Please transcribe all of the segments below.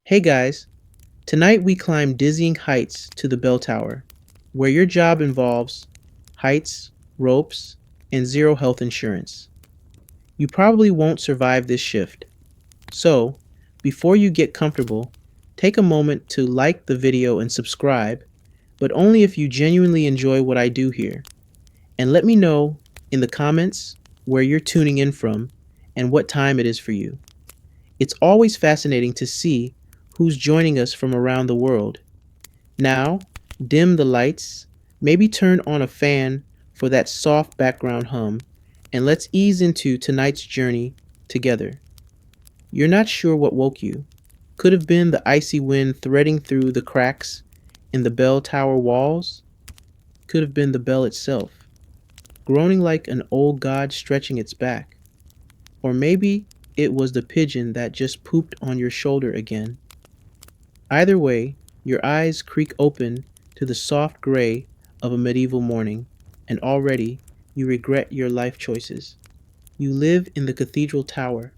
Hey guys, tonight we climb dizzying heights to the bell tower, where your job involves heights, ropes, and zero health insurance. You probably won't survive this shift. So, before you get comfortable, take a moment to like the video and subscribe, but only if you genuinely enjoy what I do here. And let me know in the comments where you're tuning in from and what time it is for you. It's always fascinating to see who's joining us from around the world. Now, dim the lights, maybe turn on a fan for that soft background hum, and let's ease into tonight's journey together. You're not sure what woke you. Could have been the icy wind threading through the cracks in the bell tower walls. Could have been the bell itself, groaning like an old god stretching its back. Or maybe it was the pigeon that just pooped on your shoulder again. Either way, your eyes creak open to the soft gray of a medieval morning, and already you regret your life choices. You live in the cathedral tower.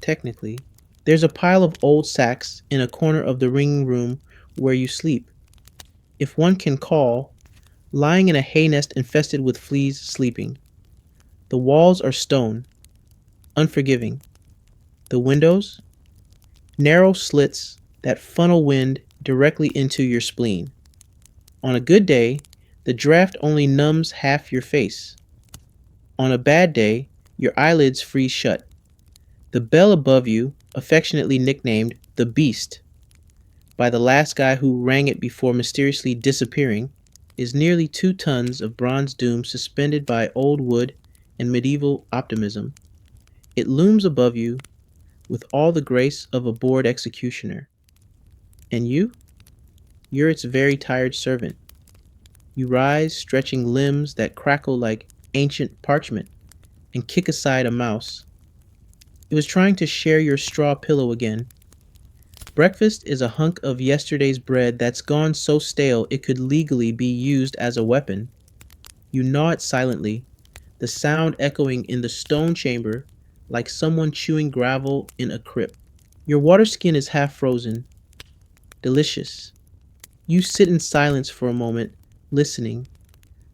Technically, there's a pile of old sacks in a corner of the ringing room where you sleep. If one can call, lying in a hay nest infested with fleas sleeping. The walls are stone, unforgiving. The windows, narrow slits that funnel wind directly into your spleen. On a good day, the draft only numbs half your face. On a bad day, your eyelids freeze shut. The bell above you, affectionately nicknamed the Beast by the last guy who rang it before mysteriously disappearing, is nearly 2 tons of bronze doom suspended by old wood and medieval optimism. It looms above you with all the grace of a bored executioner. And you? You're its very tired servant. You rise, stretching limbs that crackle like ancient parchment, and kick aside a mouse. It was trying to share your straw pillow again. Breakfast is a hunk of yesterday's bread that's gone so stale it could legally be used as a weapon. You gnaw it silently, the sound echoing in the stone chamber like someone chewing gravel in a crypt. Your water skin is half frozen. Delicious. You sit in silence for a moment, listening.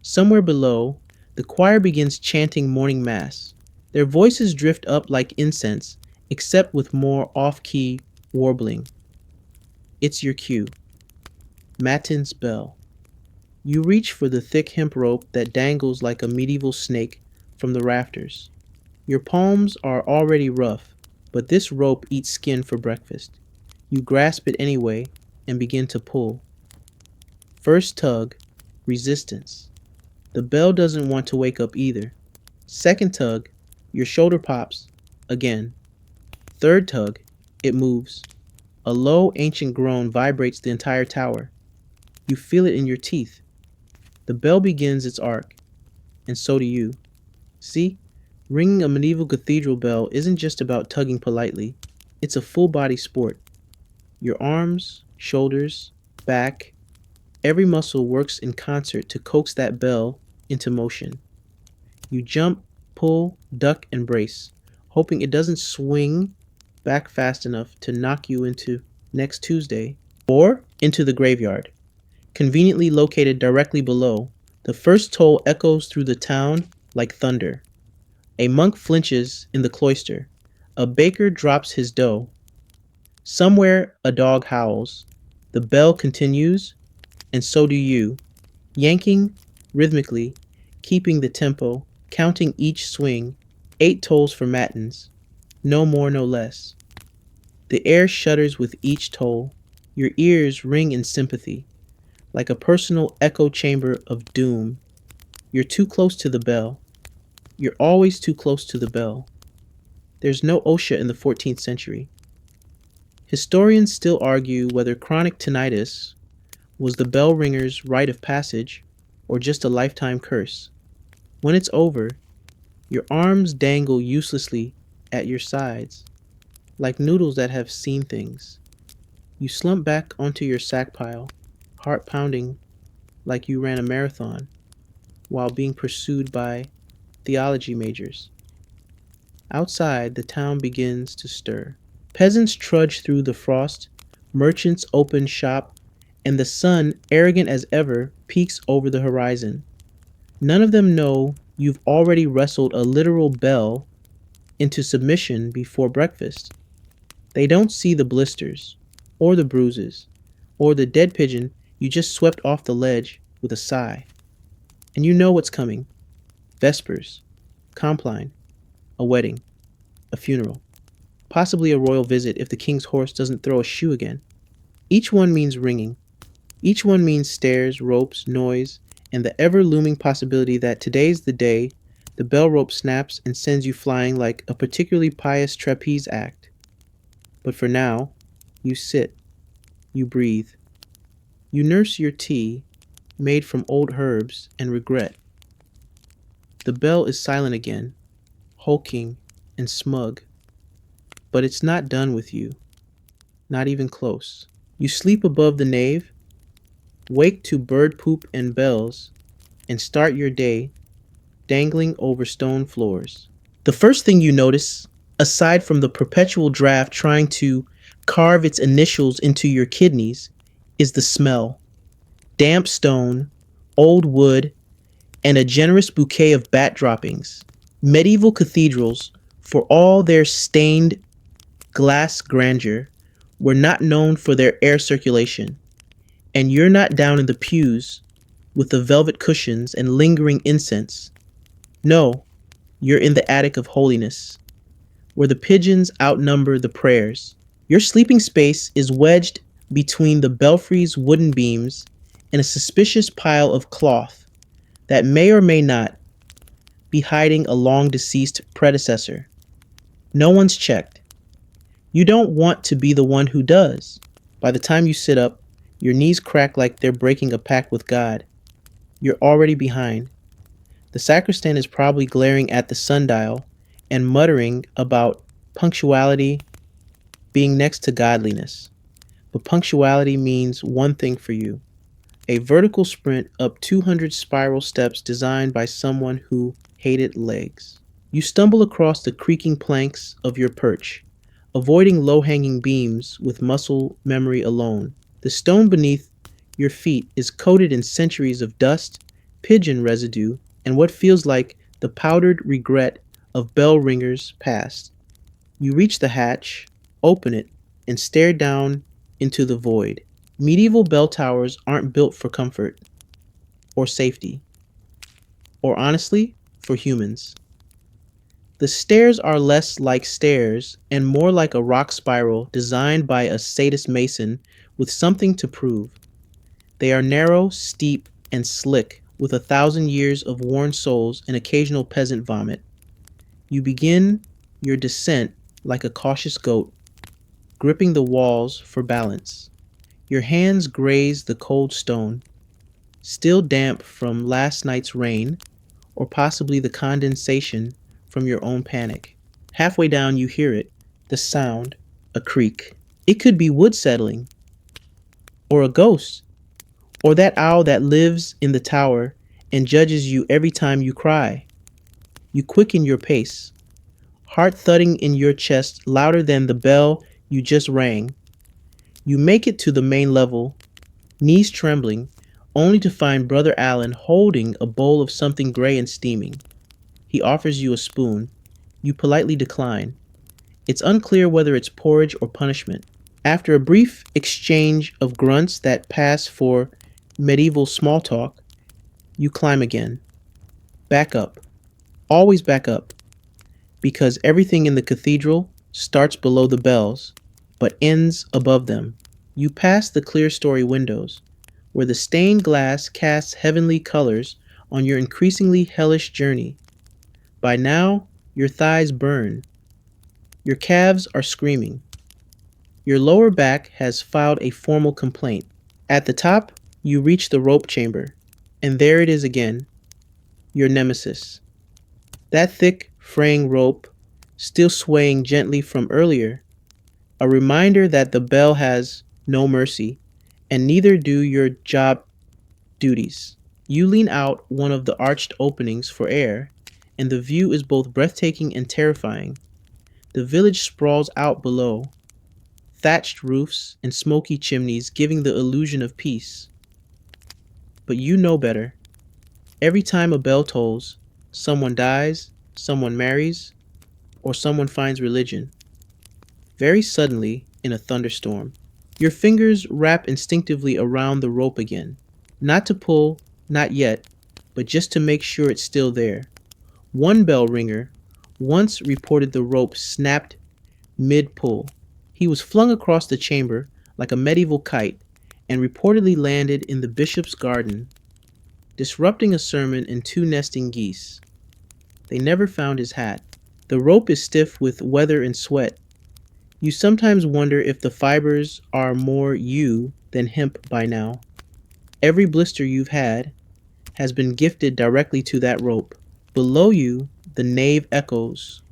Somewhere below, the choir begins chanting morning mass. Their voices drift up like incense, except with more off-key warbling. It's your cue. Matins bell. You reach for the thick hemp rope that dangles like a medieval snake from the rafters. Your palms are already rough, but this rope eats skin for breakfast. You grasp it anyway and begin to pull. First tug, resistance. The bell doesn't want to wake up either. Second tug, your shoulder pops again. Third tug, it moves. A low, ancient groan vibrates the entire tower. You feel it in your teeth. The bell begins its arc, and so do you. See, ringing a medieval cathedral bell isn't just about tugging politely. It's a full-body sport. Your arms, shoulders, back, every muscle works in concert to coax that bell into motion. You jump, pull, duck, and brace, hoping it doesn't swing back fast enough to knock you into next Tuesday or into the graveyard. Conveniently located directly below, the first toll echoes through the town like thunder. A monk flinches in the cloister. A baker drops his dough. Somewhere a dog howls. The bell continues, and so do you, yanking rhythmically, keeping the tempo, counting each swing. 8 tolls for matins. No more, no less. The air shudders with each toll. Your ears ring in sympathy, like a personal echo chamber of doom. You're too close to the bell. You're always too close to the bell. There's no OSHA in the 14th century. Historians still argue whether chronic tinnitus was the bell ringer's rite of passage or just a lifetime curse. When it's over, your arms dangle uselessly at your sides, like noodles that have seen things. You slump back onto your sack pile, heart pounding like you ran a marathon while being pursued by theology majors. Outside, the town begins to stir. Peasants trudge through the frost Merchants open shop, and the sun, arrogant as ever, peeks over the horizon. None of them know you've already wrestled a literal bell into submission before breakfast. They don't see the blisters, or the bruises, or the dead pigeon you just swept off the ledge with a sigh. And you know what's coming: vespers, compline, a wedding, a funeral, possibly a royal visit if the king's horse doesn't throw a shoe again. Each one means ringing. Each one means stairs, ropes, noise, and the ever looming possibility that today's the day the bell rope snaps and sends you flying like a particularly pious trapeze act. But for now, you sit, you breathe, you nurse your tea, made from old herbs and regret. The bell is silent again, hulking and smug, but it's not done with you, not even close. You sleep above the nave, wake to bird poop and bells, and start your day dangling over stone floors. The first thing you notice, aside from the perpetual draft trying to carve its initials into your kidneys, is the smell. Damp stone, old wood, and a generous bouquet of bat droppings. Medieval cathedrals, for all their stained glass grandeur, were not known for their air circulation, and you're not down in the pews with the velvet cushions and lingering incense. No, you're in the attic of holiness, where the pigeons outnumber the prayers. Your sleeping space is wedged between the belfry's wooden beams and a suspicious pile of cloth that may or may not be hiding a long deceased predecessor. No one's checked. You don't want to be the one who does. By the time you sit up, your knees crack like they're breaking a pact with God. You're already behind. The sacristan is probably glaring at the sundial and muttering about punctuality being next to godliness. But punctuality means one thing for you: a vertical sprint up 200 spiral steps designed by someone who hated legs. You stumble across the creaking planks of your perch, avoiding low-hanging beams with muscle memory alone. The stone beneath your feet is coated in centuries of dust, pigeon residue, and what feels like the powdered regret of bell ringers past. You reach the hatch, open it, and stare down into the void. Medieval bell towers aren't built for comfort, or safety, or honestly, for humans. The stairs are less like stairs and more like a rock spiral designed by a sadist mason with something to prove. They are narrow, steep, and slick, with 1,000 years of worn soles and occasional peasant vomit. You begin your descent like a cautious goat, gripping the walls for balance. Your hands graze the cold stone, still damp from last night's rain, or possibly the condensation from your own panic. Halfway down, you hear it, the sound, a creak. It could be wood settling, or a ghost, or that owl that lives in the tower and judges you every time you cry. You quicken your pace, heart thudding in your chest louder than the bell you just rang. You make it to the main level, knees trembling, only to find Brother Allen holding a bowl of something gray and steaming. He offers you a spoon. You politely decline. It's unclear whether it's porridge or punishment. After a brief exchange of grunts that pass for medieval small talk, you climb again. Back up. Always back up. Because everything in the cathedral starts below the bells, but ends above them. You pass the clear-story windows, where the stained glass casts heavenly colors on your increasingly hellish journey. By now, your thighs burn. Your calves are screaming. Your lower back has filed a formal complaint. At the top, you reach the rope chamber, and there it is again, your nemesis. That thick, fraying rope, still swaying gently from earlier, a reminder that the bell has no mercy, and neither do your job duties. You lean out one of the arched openings for air, and the view is both breathtaking and terrifying. The village sprawls out below, thatched roofs, and smoky chimneys giving the illusion of peace. But you know better. Every time a bell tolls, someone dies, someone marries, or someone finds religion. Very suddenly, in a thunderstorm, your fingers wrap instinctively around the rope again. Not to pull, not yet, but just to make sure it's still there. One bell ringer once reported the rope snapped mid pull. He was flung across the chamber like a medieval kite and reportedly landed in the bishop's garden, disrupting a sermon and two nesting geese. They never found his hat. The rope is stiff with weather and sweat. You sometimes wonder if the fibers are more you than hemp by now. Every blister you've had has been gifted directly to that rope. Below you, the nave echoes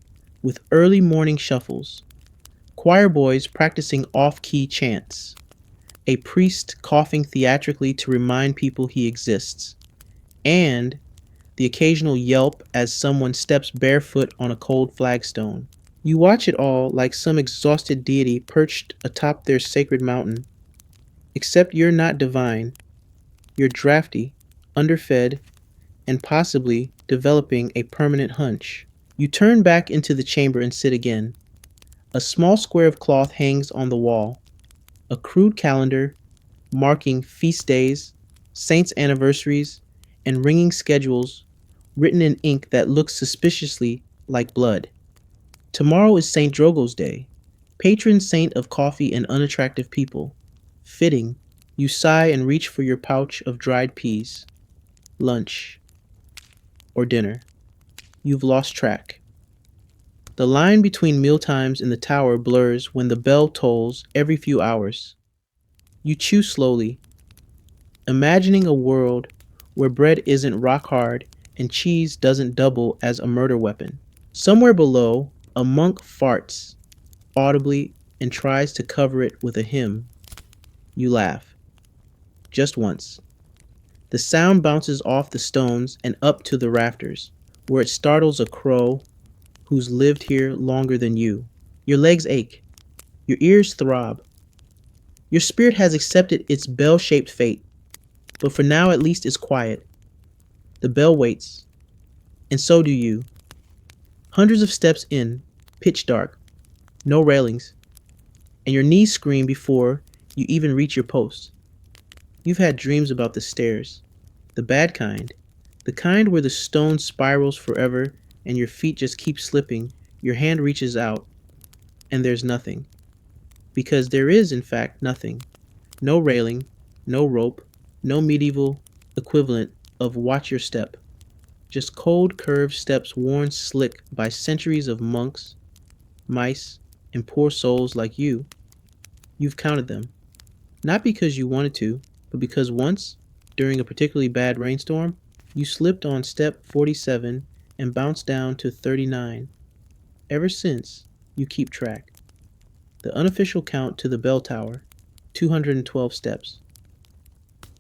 with early morning shuffles, choir boys practicing off-key chants, a priest coughing theatrically to remind people he exists, and the occasional yelp as someone steps barefoot on a cold flagstone. You watch it all like some exhausted deity perched atop their sacred mountain. Except you're not divine. You're drafty, underfed, and possibly developing a permanent hunch. You turn back into the chamber and sit again. A small square of cloth hangs on the wall. A crude calendar marking feast days, saints' anniversaries, and ringing schedules written in ink that looks suspiciously like blood. Tomorrow is St. Drogo's Day, patron saint of coffee and unattractive people. Fitting, you sigh and reach for your pouch of dried peas. Lunch. Or dinner. You've lost track. The line between mealtimes in the tower blurs when the bell tolls every few hours. You chew slowly, imagining a world where bread isn't rock hard and cheese doesn't double as a murder weapon. Somewhere below, a monk farts audibly and tries to cover it with a hymn. You laugh. Just once. The sound bounces off the stones and up to the rafters, where it startles a crow who's lived here longer than you. Your legs ache. Your ears throb. Your spirit has accepted its bell-shaped fate, but for now at least it's quiet. The bell waits, and so do you. Hundreds of steps in, pitch dark, no railings, and your knees scream before you even reach your post. You've had dreams about the stairs, the bad kind, the kind where the stone spirals forever and your feet just keep slipping, your hand reaches out, and there's nothing. Because there is, in fact, nothing. No railing, no rope, no medieval equivalent of watch your step. Just cold, curved steps worn slick by centuries of monks, mice, and poor souls like you. You've counted them. Not because you wanted to, but because once, during a particularly bad rainstorm, you slipped on step 47 and bounced down to 39. Ever since, you keep track. The unofficial count to the bell tower, 212 steps.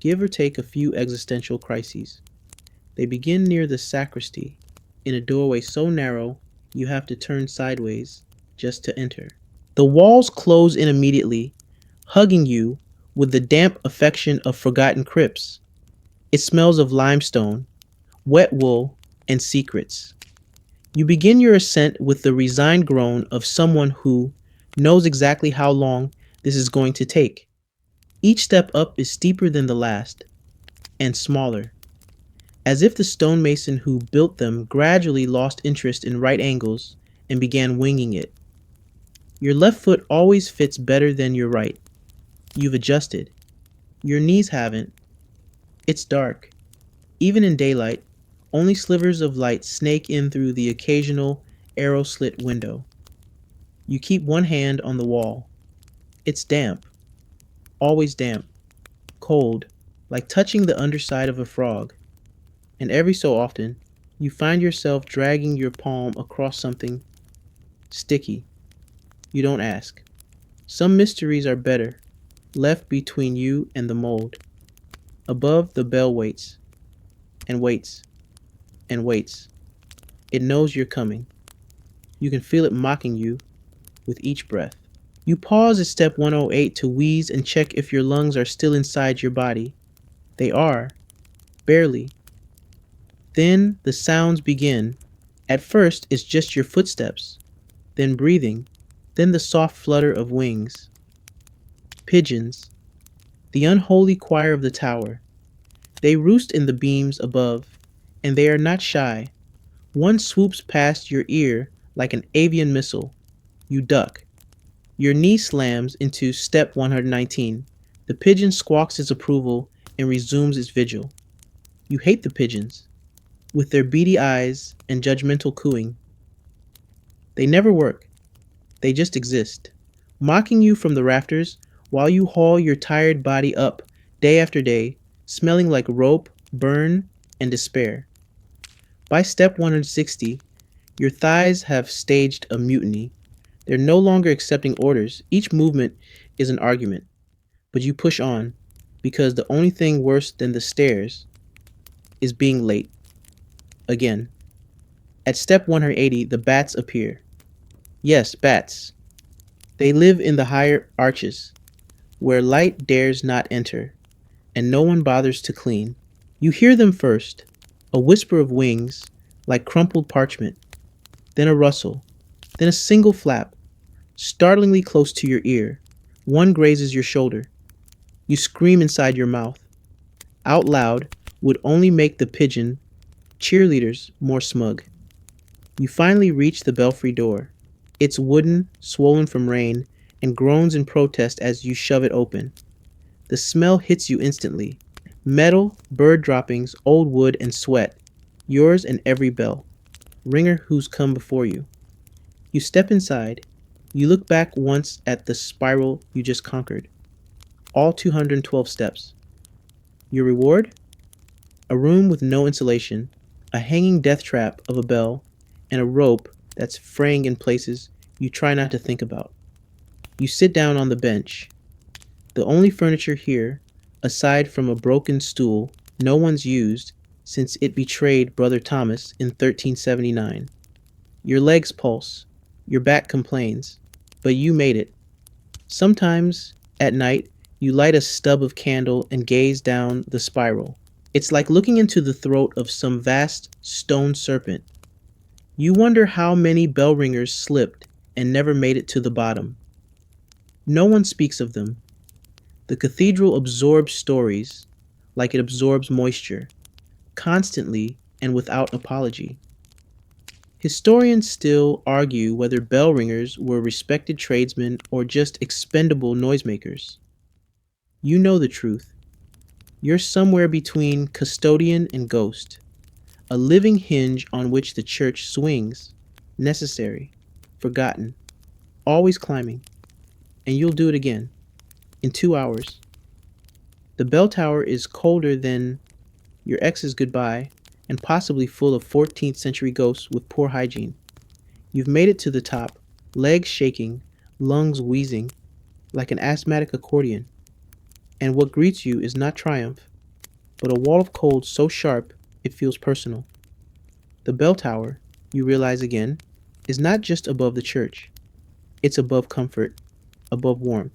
Give or take a few existential crises. They begin near the sacristy, in a doorway so narrow you have to turn sideways just to enter. The walls close in immediately, hugging you with the damp affection of forgotten crypts. It smells of limestone, wet wool, and secrets. You begin your ascent with the resigned groan of someone who knows exactly how long this is going to take. Each step up is steeper than the last, and smaller, as if the stonemason who built them gradually lost interest in right angles and began winging it. Your left foot always fits better than your right. You've adjusted. Your knees haven't. It's dark. Even in daylight, only slivers of light snake in through the occasional arrow-slit window. You keep one hand on the wall. It's damp. Always damp. Cold, like touching the underside of a frog. And every so often, you find yourself dragging your palm across something sticky. You don't ask. Some mysteries are better, left between you and the mold. Above, the bell waits, and waits, and waits. It knows you're coming. You can feel it mocking you with each breath. You pause at step 108 to wheeze and check if your lungs are still inside your body. They are, barely. Then the sounds begin. At first, it's just your footsteps, then breathing, then the soft flutter of wings. Pigeons, the unholy choir of the tower. They roost in the beams above, and they are not shy. One swoops past your ear like an avian missile. You duck. Your knee slams into step 119. The pigeon squawks its approval and resumes its vigil. You hate the pigeons, with their beady eyes and judgmental cooing. They never work, they just exist, mocking you from the rafters while you haul your tired body up day after day, smelling like rope, burn, and despair. By step 160, your thighs have staged a mutiny. They're no longer accepting orders. Each movement is an argument. But you push on, because the only thing worse than the stairs is being late. Again. At step 180, the bats appear. Yes, bats. They live in the higher arches, where light dares not enter, and no one bothers to clean. You hear them first, a whisper of wings, like crumpled parchment, then a rustle, then a single flap, startlingly close to your ear. One grazes your shoulder. You scream inside your mouth. Out loud would only make the pigeon cheerleaders more smug. You finally reach the belfry door. It's wooden, swollen from rain, and groans in protest as you shove it open. The smell hits you instantly. Metal, bird droppings, old wood, and sweat. Yours and every bell. Ringer who's come before you. You step inside. You look back once at the spiral you just conquered. All 212 steps. Your reward? A room with no insulation, a hanging death trap of a bell, and a rope that's fraying in places you try not to think about. You sit down on the bench. The only furniture here, aside from a broken stool no one's used since it betrayed Brother Thomas in 1379. Your legs pulse, your back complains, but you made it. Sometimes, at night, you light a stub of candle and gaze down the spiral. It's like looking into the throat of some vast stone serpent. You wonder how many bell ringers slipped and never made it to the bottom. No one speaks of them. The cathedral absorbs stories like it absorbs moisture, constantly and without apology. Historians still argue whether bell ringers were respected tradesmen or just expendable noisemakers. You know the truth. You're somewhere between custodian and ghost, a living hinge on which the church swings, necessary, forgotten, always climbing, and you'll do it again, in 2 hours. The bell tower is colder than your ex's goodbye and possibly full of 14th century ghosts with poor hygiene. You've made it to the top, legs shaking, lungs wheezing, like an asthmatic accordion. And what greets you is not triumph, but a wall of cold so sharp it feels personal. The bell tower, you realize again, is not just above the church. It's above comfort, above warmth,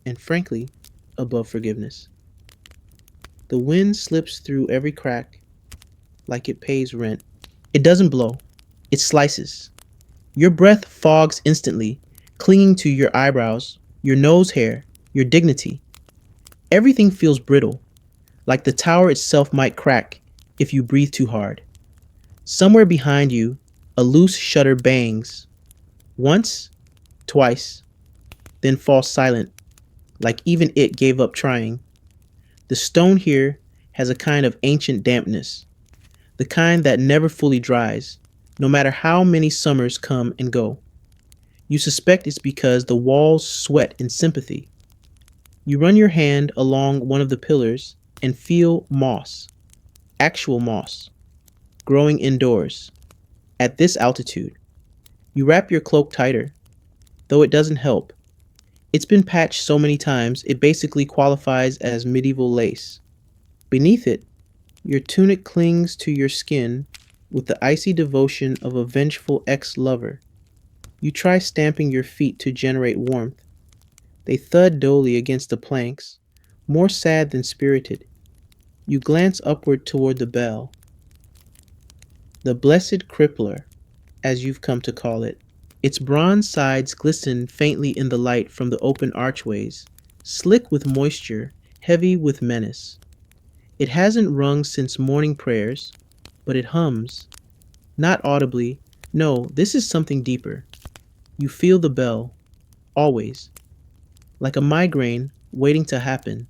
and frankly, above forgiveness. The wind slips through every crack like it pays rent. It doesn't blow, it slices. Your breath fogs instantly, clinging to your eyebrows, your nose hair, your dignity. Everything feels brittle, like the tower itself might crack if you breathe too hard. Somewhere behind you, a loose shutter bangs. Once, twice, then falls silent, like even it gave up trying. The stone here has a kind of ancient dampness, the kind that never fully dries, no matter how many summers come and go. You suspect it's because the walls sweat in sympathy. You run your hand along one of the pillars and feel moss, actual moss, growing indoors. At this altitude, you wrap your cloak tighter, though it doesn't help. It's been patched so many times it basically qualifies as medieval lace. Beneath it, your tunic clings to your skin with the icy devotion of a vengeful ex-lover. You try stamping your feet to generate warmth. They thud dully against the planks, more sad than spirited. You glance upward toward the bell, the blessed crippler, as you've come to call it. Its bronze sides glisten faintly in the light from the open archways, slick with moisture, heavy with menace. It hasn't rung since morning prayers, but it hums. Not audibly. No, this is something deeper. You feel the bell, always, like a migraine waiting to happen.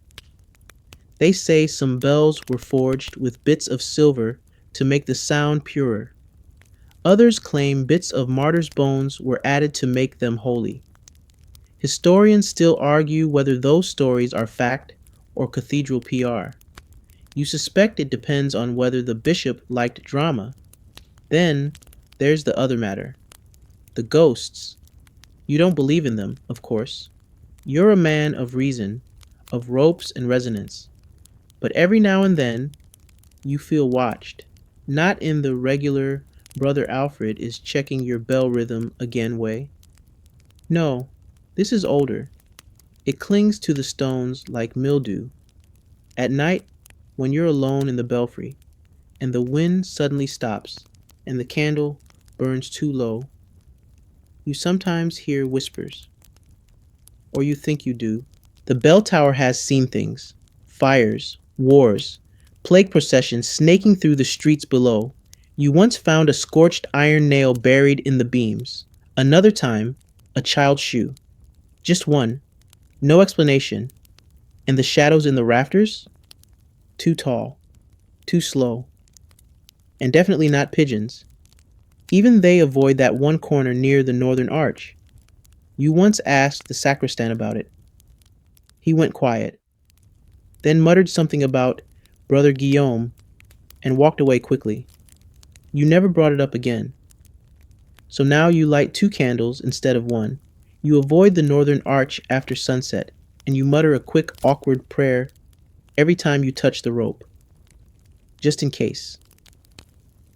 They say some bells were forged with bits of silver to make the sound purer. Others claim bits of martyrs' bones were added to make them holy. Historians still argue whether those stories are fact or cathedral PR. You suspect it depends on whether the bishop liked drama. Then there's the other matter, the ghosts. You don't believe in them, of course. You're a man of reason, of ropes and resonance. But every now and then, you feel watched. Not in the regular Brother Alfred is checking your bell rhythm again way. No, this is older. It clings to the stones like mildew. At night, when you're alone in the belfry, and the wind suddenly stops, and the candle burns too low, you sometimes hear whispers. Or you think you do. The bell tower has seen things: fires, wars, plague processions snaking through the streets below. You once found a scorched iron nail buried in the beams. Another time, a child's shoe. Just one. No explanation. And the shadows in the rafters? Too tall. Too slow. And definitely not pigeons. Even they avoid that one corner near the northern arch. You once asked the sacristan about it. He went quiet, then muttered something about Brother Guillaume and walked away quickly. You never brought it up again. So now you light 2 candles instead of one. You avoid the northern arch after sunset, and you mutter a quick, awkward prayer every time you touch the rope, just in case.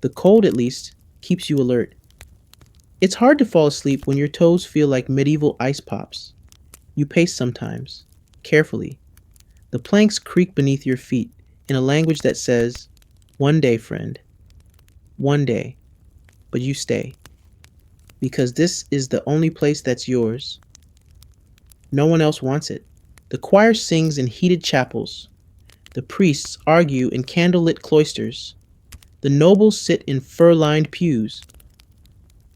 The cold, at least, keeps you alert. It's hard to fall asleep when your toes feel like medieval ice pops. You pace sometimes, carefully. The planks creak beneath your feet in a language that says, "One day, friend. One day." But you stay. Because this is the only place that's yours. No one else wants it. The choir sings in heated chapels. The priests argue in candlelit cloisters. The nobles sit in fur-lined pews.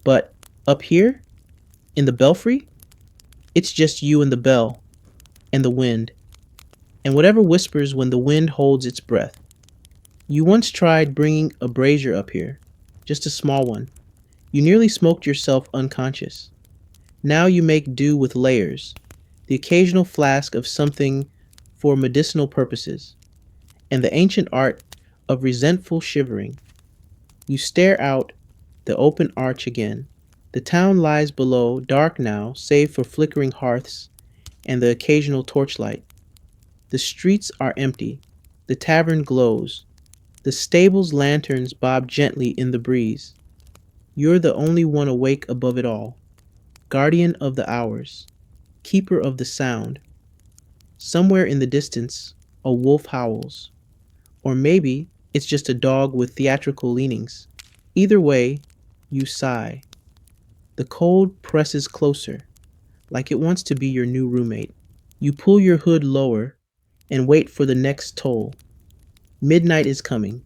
But up here, in the belfry, it's just you and the bell, and the wind, and whatever whispers when the wind holds its breath. You once tried bringing a brazier up here, just a small one. You nearly smoked yourself unconscious. Now you make do with layers, the occasional flask of something for medicinal purposes, and the ancient art of resentful shivering. You stare out the open arch again. The town lies below, dark now, save for flickering hearths and the occasional torchlight. The streets are empty. The tavern glows. The stable's lanterns bob gently in the breeze. You're the only one awake above it all, guardian of the hours, keeper of the sound. Somewhere in the distance, a wolf howls. Or maybe it's just a dog with theatrical leanings. Either way, you sigh. The cold presses closer, like it wants to be your new roommate. You pull your hood lower and wait for the next toll. Midnight is coming,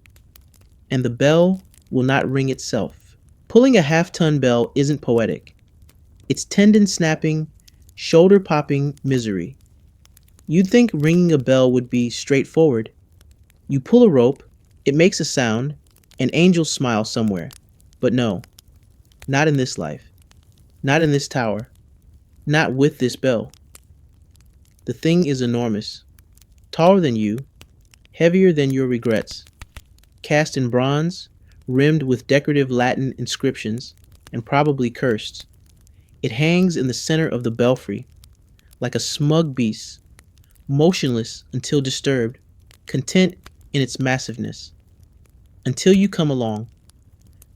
and the bell will not ring itself. Pulling a half-ton bell isn't poetic. It's tendon snapping, shoulder popping misery. You'd think ringing a bell would be straightforward. You pull a rope, it makes a sound, and angels smile somewhere. But no, not in this life. Not in this tower. Not with this bell. The thing is enormous. Taller than you, heavier than your regrets. Cast in bronze, rimmed with decorative Latin inscriptions, and probably cursed. It hangs in the center of the belfry, like a smug beast, motionless until disturbed, content in its massiveness. Until you come along.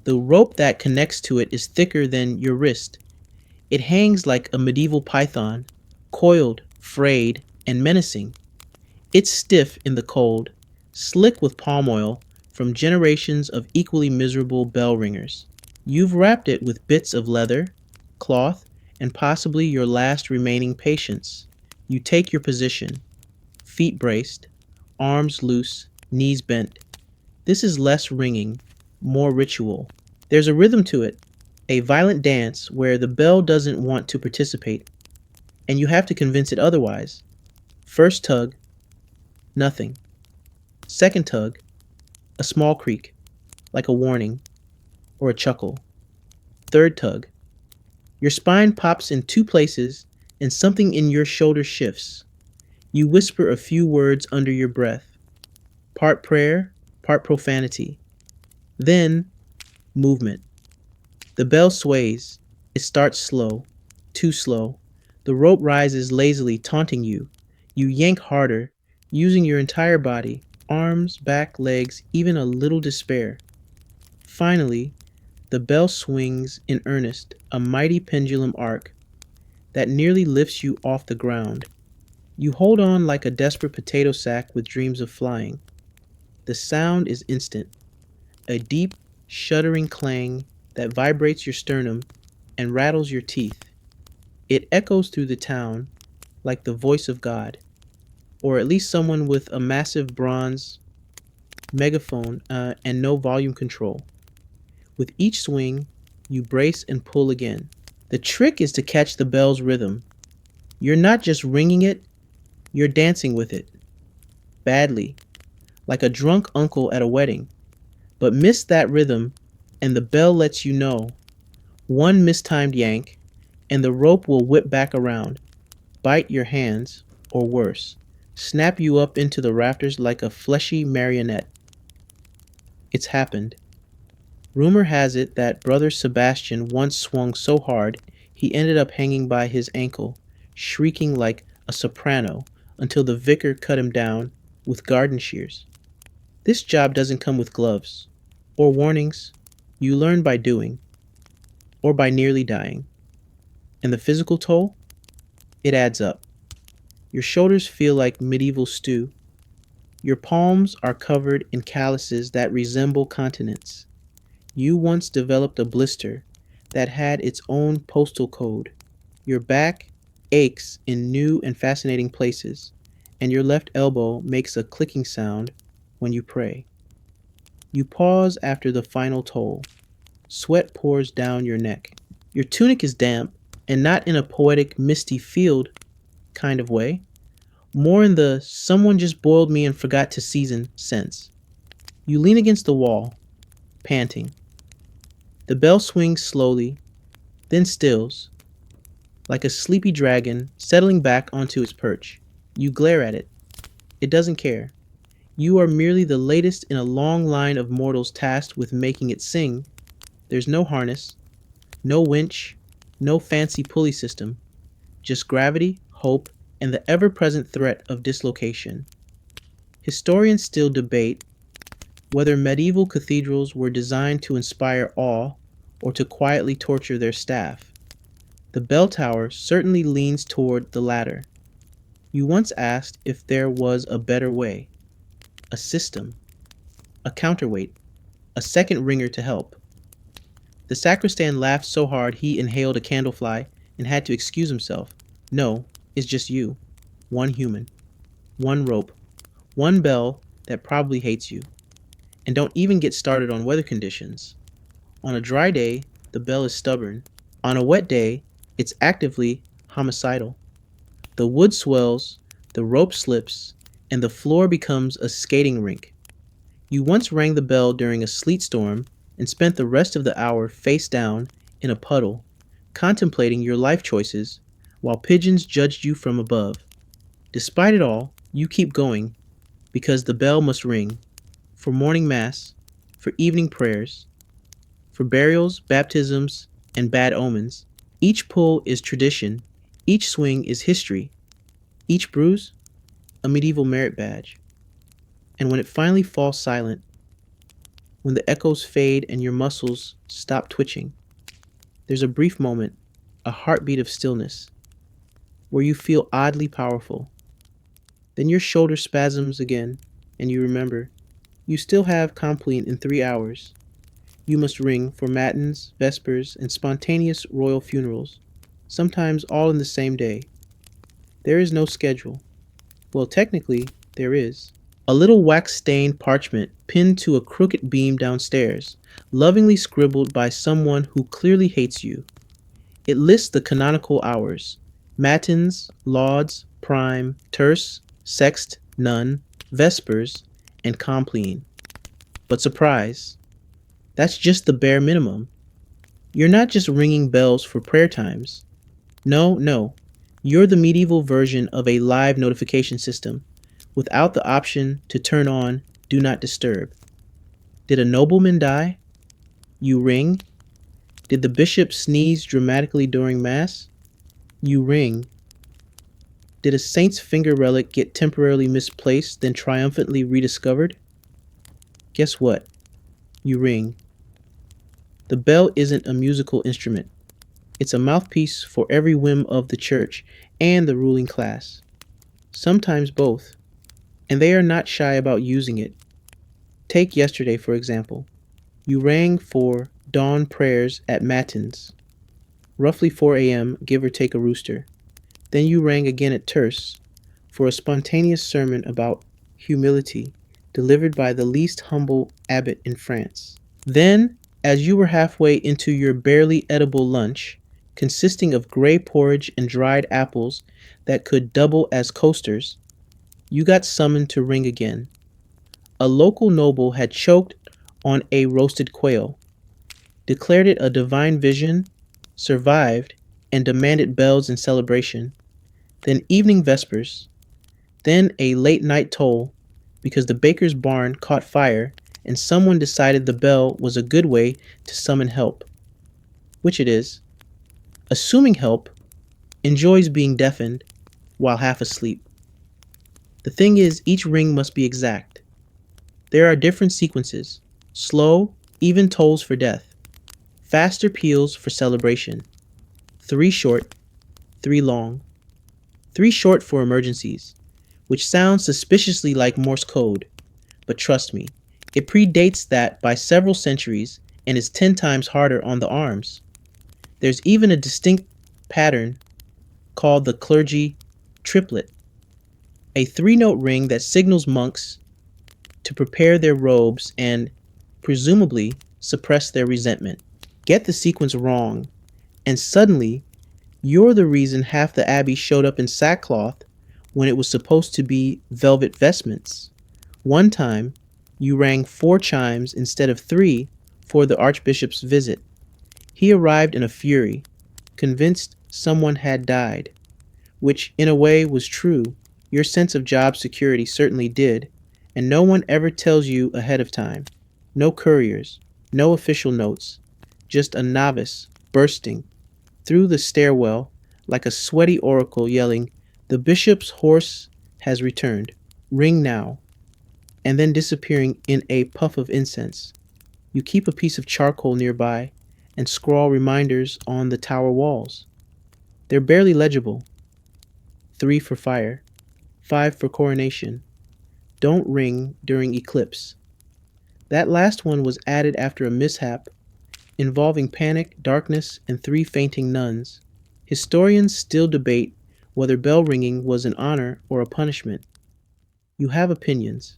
The rope that connects to it is thicker than your wrist. It hangs like a medieval python, coiled, frayed, and menacing. It's stiff in the cold, slick with palm oil from generations of equally miserable bell ringers. You've wrapped it with bits of leather, cloth, and possibly your last remaining patience. You take your position, feet braced, arms loose, knees bent. This is less ringing, more ritual. There's a rhythm to it, a violent dance where the bell doesn't want to participate, and you have to convince it otherwise. First tug, nothing. Second tug, a small creak, like a warning or a chuckle. Third tug, your spine pops in two places and something in your shoulder shifts. You whisper a few words under your breath, part prayer, part profanity. Then, movement. The bell sways. It starts slow, too slow. The rope rises lazily, taunting you. You yank harder, using your entire body, arms, back, legs, even a little despair. Finally, the bell swings in earnest, a mighty pendulum arc that nearly lifts you off the ground. You hold on like a desperate potato sack with dreams of flying. The sound is instant, a deep, shuddering clang that vibrates your sternum and rattles your teeth. It echoes through the town like the voice of God, or at least someone with a massive bronze megaphone and no volume control. With each swing, you brace and pull again. The trick is to catch the bell's rhythm. You're not just ringing it, you're dancing with it. Badly, like a drunk uncle at a wedding. But miss that rhythm, and the bell lets you know. One mistimed yank, and the rope will whip back around, bite your hands, or worse, snap you up into the rafters like a fleshy marionette. It's happened. Rumor has it that Brother Sebastian once swung so hard he ended up hanging by his ankle, shrieking like a soprano until the vicar cut him down with garden shears. This job doesn't come with gloves or warnings. You learn by doing or by nearly dying. And the physical toll? It adds up. Your shoulders feel like medieval stew. Your palms are covered in calluses that resemble continents. You once developed a blister that had its own postal code. Your back aches in new and fascinating places, and your left elbow makes a clicking sound when you pray. You pause after the final toll. Sweat pours down your neck. Your tunic is damp, and not in a poetic, misty field kind of way, more in the someone just boiled me and forgot to season sense. You lean against the wall, panting. The bell swings slowly, then stills, like a sleepy dragon settling back onto its perch. You glare at it. It doesn't care. You are merely the latest in a long line of mortals tasked with making it sing. There's no harness, no winch, no fancy pulley system, just gravity, hope, and the ever-present threat of dislocation. Historians still debate whether medieval cathedrals were designed to inspire awe or to quietly torture their staff. The bell tower certainly leans toward the latter. You once asked if there was a better way, a system, a counterweight, a second ringer to help. The sacristan laughed so hard he inhaled a candlefly and had to excuse himself. No, it's just you. One human. One rope. One bell that probably hates you. And don't even get started on weather conditions. On a dry day, the bell is stubborn. On a wet day, it's actively homicidal. The wood swells, the rope slips, and the floor becomes a skating rink. You once rang the bell during a sleet storm and spent the rest of the hour face down in a puddle, contemplating your life choices while pigeons judged you from above. Despite it all, you keep going because the bell must ring for morning mass, for evening prayers, for burials, baptisms, and bad omens. Each pull is tradition, each swing is history, each bruise a medieval merit badge. And when it finally falls silent, when the echoes fade and your muscles stop twitching, there's a brief moment a heartbeat of stillness, where you feel oddly powerful. Then your shoulder spasms again, and you remember you still have compline in 3 hours. You must ring for matins, vespers, and spontaneous royal funerals, sometimes all in the same day. There is no schedule. Well, technically, there is. A little wax stained parchment pinned to a crooked beam downstairs, lovingly scribbled by someone who clearly hates you. It lists the canonical hours: matins, lauds, prime, terce, sext, none, vespers, and compline. But surprise, that's just the bare minimum. You're not just ringing bells for prayer times. No, no. You're the medieval version of a live notification system without the option to turn on Do Not Disturb. Did a nobleman die? You ring. Did the bishop sneeze dramatically during Mass? You ring. Did a saint's finger relic get temporarily misplaced, then triumphantly rediscovered? Guess what? You ring. The bell isn't a musical instrument. It's a mouthpiece for every whim of the church and the ruling class. Sometimes both. And they are not shy about using it. Take yesterday, for example. You rang for dawn prayers at matins, roughly 4 a.m., give or take a rooster. Then you rang again at terce for a spontaneous sermon about humility delivered by the least humble abbot in France. Then, as you were halfway into your barely edible lunch, consisting of gray porridge and dried apples that could double as coasters, you got summoned to ring again. A local noble had choked on a roasted quail, declared it a divine vision, survived, and demanded bells in celebration. Then evening vespers, then a late night toll because the baker's barn caught fire and someone decided the bell was a good way to summon help, which it is. Assuming help enjoys being deafened while half asleep. The thing is, each ring must be exact. There are different sequences: slow, even tolls for death, faster peals for celebration, 3 short, 3 long, 3 short for emergencies, which sounds suspiciously like Morse code, but trust me, it predates that by several centuries and is 10 times harder on the arms. There's even a distinct pattern called the clergy triplet, a 3-note ring that signals monks to prepare their robes and, presumably, suppress their resentment. Get the sequence wrong, and suddenly, you're the reason half the abbey showed up in sackcloth when it was supposed to be velvet vestments. One time, you rang 4 chimes instead of 3 for the archbishop's visit. He arrived in a fury, convinced someone had died, which in a way was true. Your sense of job security certainly did, and no one ever tells you ahead of time. No couriers, no official notes, just a novice bursting through the stairwell like a sweaty oracle yelling, "The bishop's horse has returned. Ring now," and then disappearing in a puff of incense. You keep a piece of charcoal nearby and scrawl reminders on the tower walls. They're barely legible. 3 for fire, 5 for coronation. Don't ring during eclipse. That last one was added after a mishap involving panic, darkness, and 3 fainting nuns. Historians still debate whether bell ringing was an honor or a punishment. You have opinions,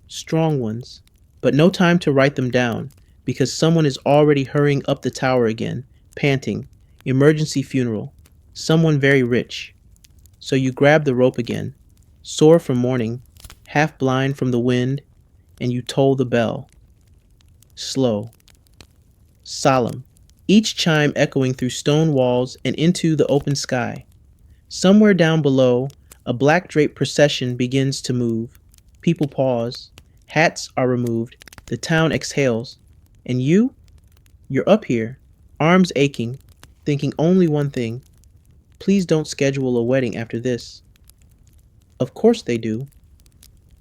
strong ones, but no time to write them down because someone is already hurrying up the tower again, panting, emergency funeral, someone very rich. So you grab the rope again, sore from mourning, half blind from the wind, and you toll the bell. Slow, solemn, each chime echoing through stone walls and into the open sky. Somewhere down below, a black draped procession begins to move. People pause, hats are removed, the town exhales, and you're up here, arms aching, thinking only one thing: please don't schedule a wedding after this. Of course they do.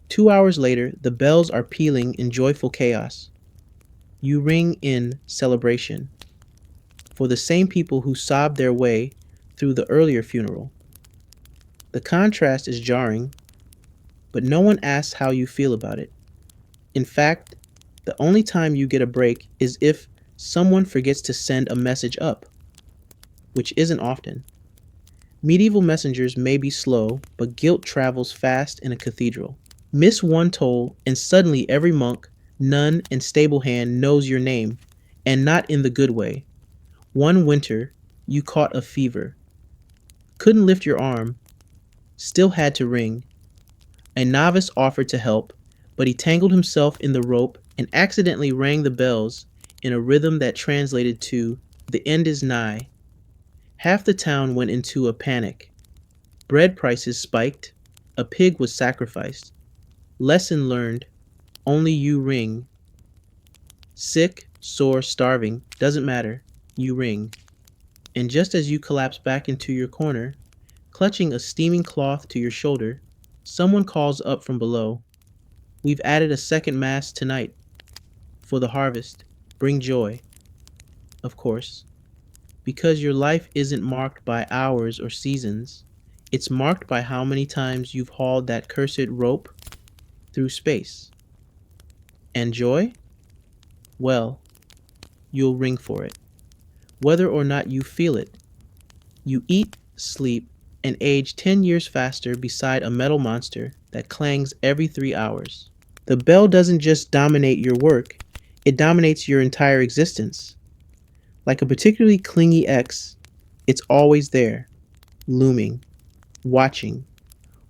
2 hours later, the bells are pealing in joyful chaos. You ring in celebration. for the same people who sobbed their way through the earlier funeral. The contrast is jarring, but no one asks how you feel about it. In fact, the only time you get a break is if someone forgets to send a message up, which isn't often. Medieval messengers may be slow, but guilt travels fast in a cathedral. Miss one toll, and suddenly every monk, nun, and stable hand knows your name, and not in the good way. One winter, you caught a fever, couldn't lift your arm, still had to ring. A novice offered to help, but he tangled himself in the rope and accidentally rang the bells in a rhythm that translated to, "The end is nigh." Half the town went into a panic. Bread prices spiked. A pig was sacrificed. Lesson learned, only you ring. Sick, sore, starving, doesn't matter. You ring. And just as you collapse back into your corner, clutching a steaming cloth to your shoulder, someone calls up from below. "We've added a second mass tonight. For the harvest. Bring joy." Of course, because your life isn't marked by hours or seasons. It's marked by how many times you've hauled that cursed rope through space. And joy? Well, you'll ring for it. Whether or not you feel it, you eat, sleep, and age 10 years faster beside a metal monster that clangs every 3 hours. The bell doesn't just dominate your work, it dominates your entire existence. Like a particularly clingy ex, it's always there, looming, watching,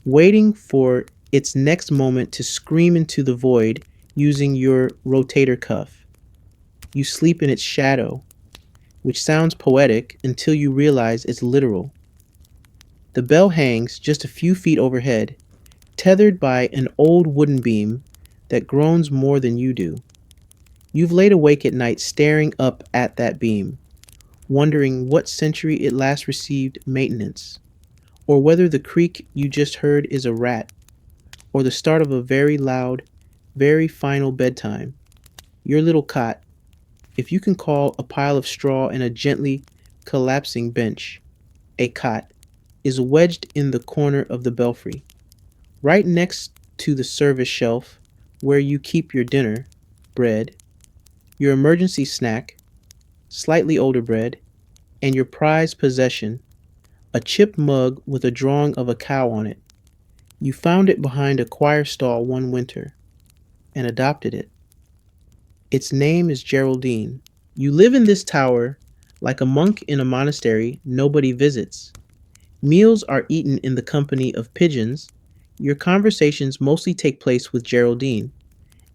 waiting for its next moment to scream into the void using your rotator cuff. You sleep in its shadow, which sounds poetic until you realize it's literal. The bell hangs just a few feet overhead, tethered by an old wooden beam that groans more than you do. You've laid awake at night staring up at that beam, wondering what century it last received maintenance, or whether the creak you just heard is a rat, or the start of a very loud, very final bedtime. Your little cot, if you can call a pile of straw and a gently collapsing bench a cot, is wedged in the corner of the belfry, right next to the service shelf where you keep your dinner, bread, your emergency snack, slightly older bread, and your prized possession, a chipped mug with a drawing of a cow on it. You found it behind a choir stall one winter and adopted it. Its name is Geraldine. You live in this tower like a monk in a monastery nobody visits. Meals are eaten in the company of pigeons. Your conversations mostly take place with Geraldine,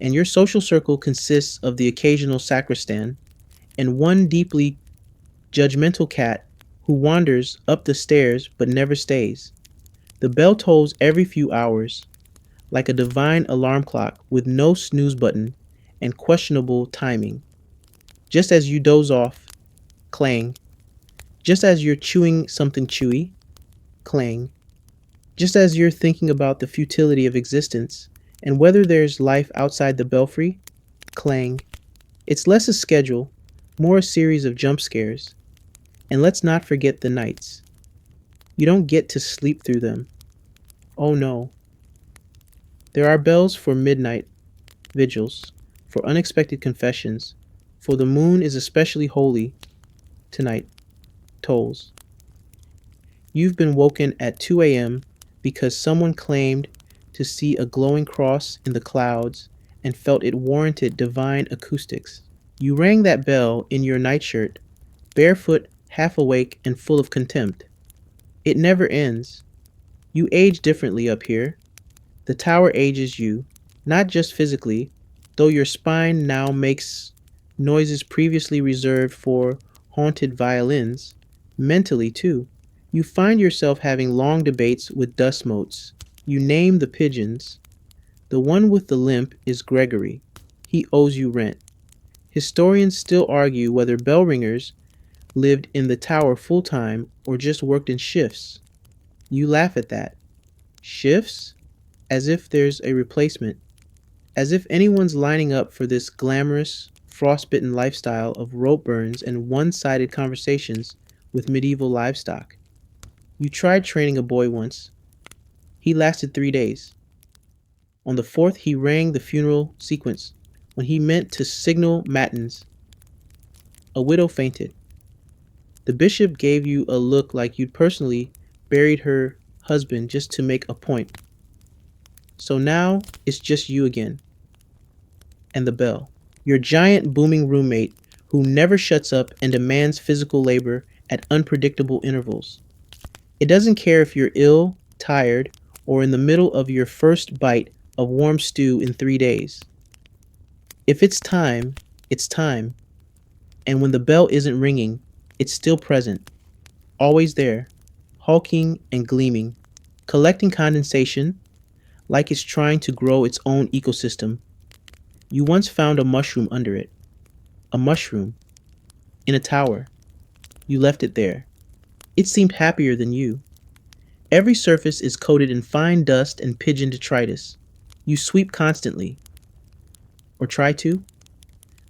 and your social circle consists of the occasional sacristan and one deeply judgmental cat who wanders up the stairs but never stays. The bell tolls every few hours, like a divine alarm clock with no snooze button and questionable timing. Just as you doze off, clang. Just as you're chewing something chewy, clang. Just as you're thinking about the futility of existence and whether there's life outside the belfry, clang. It's less a schedule, more a series of jump scares. And let's not forget the nights. You don't get to sleep through them. Oh no. There are bells for midnight vigils, for unexpected confessions, for the moon is especially holy tonight, tolls. You've been woken at 2 a.m. because someone claimed to see a glowing cross in the clouds and felt it warranted divine acoustics. You rang that bell in your nightshirt, barefoot, half awake, and full of contempt. It never ends. You age differently up here. The tower ages you, not just physically, though your spine now makes noises previously reserved for haunted violins, mentally too. You find yourself having long debates with dust motes. You name the pigeons. The one with the limp is Gregory. He owes you rent. Historians still argue whether bell ringers lived in the tower full time or just worked in shifts. You laugh at that. Shifts? As if there's a replacement. As if anyone's lining up for this glamorous frostbitten lifestyle of rope burns and one sided conversations with medieval livestock. You tried training a boy once. He lasted 3 days. On the fourth, he rang the funeral sequence. When he meant to signal matins, a widow fainted. The bishop gave you a look like you'd personally buried her husband just to make a point. So now it's just you again. And the bell. Your giant booming roommate who never shuts up and demands physical labor at unpredictable intervals. It doesn't care if you're ill, tired, or in the middle of your first bite of warm stew in 3 days. If it's time, it's time. And when the bell isn't ringing, it's still present, always there, hulking and gleaming, collecting condensation like it's trying to grow its own ecosystem. You once found a mushroom under it. A mushroom. In a tower. You left it there. It seemed happier than you. Every surface is coated in fine dust and pigeon detritus. You sweep constantly. Or try to.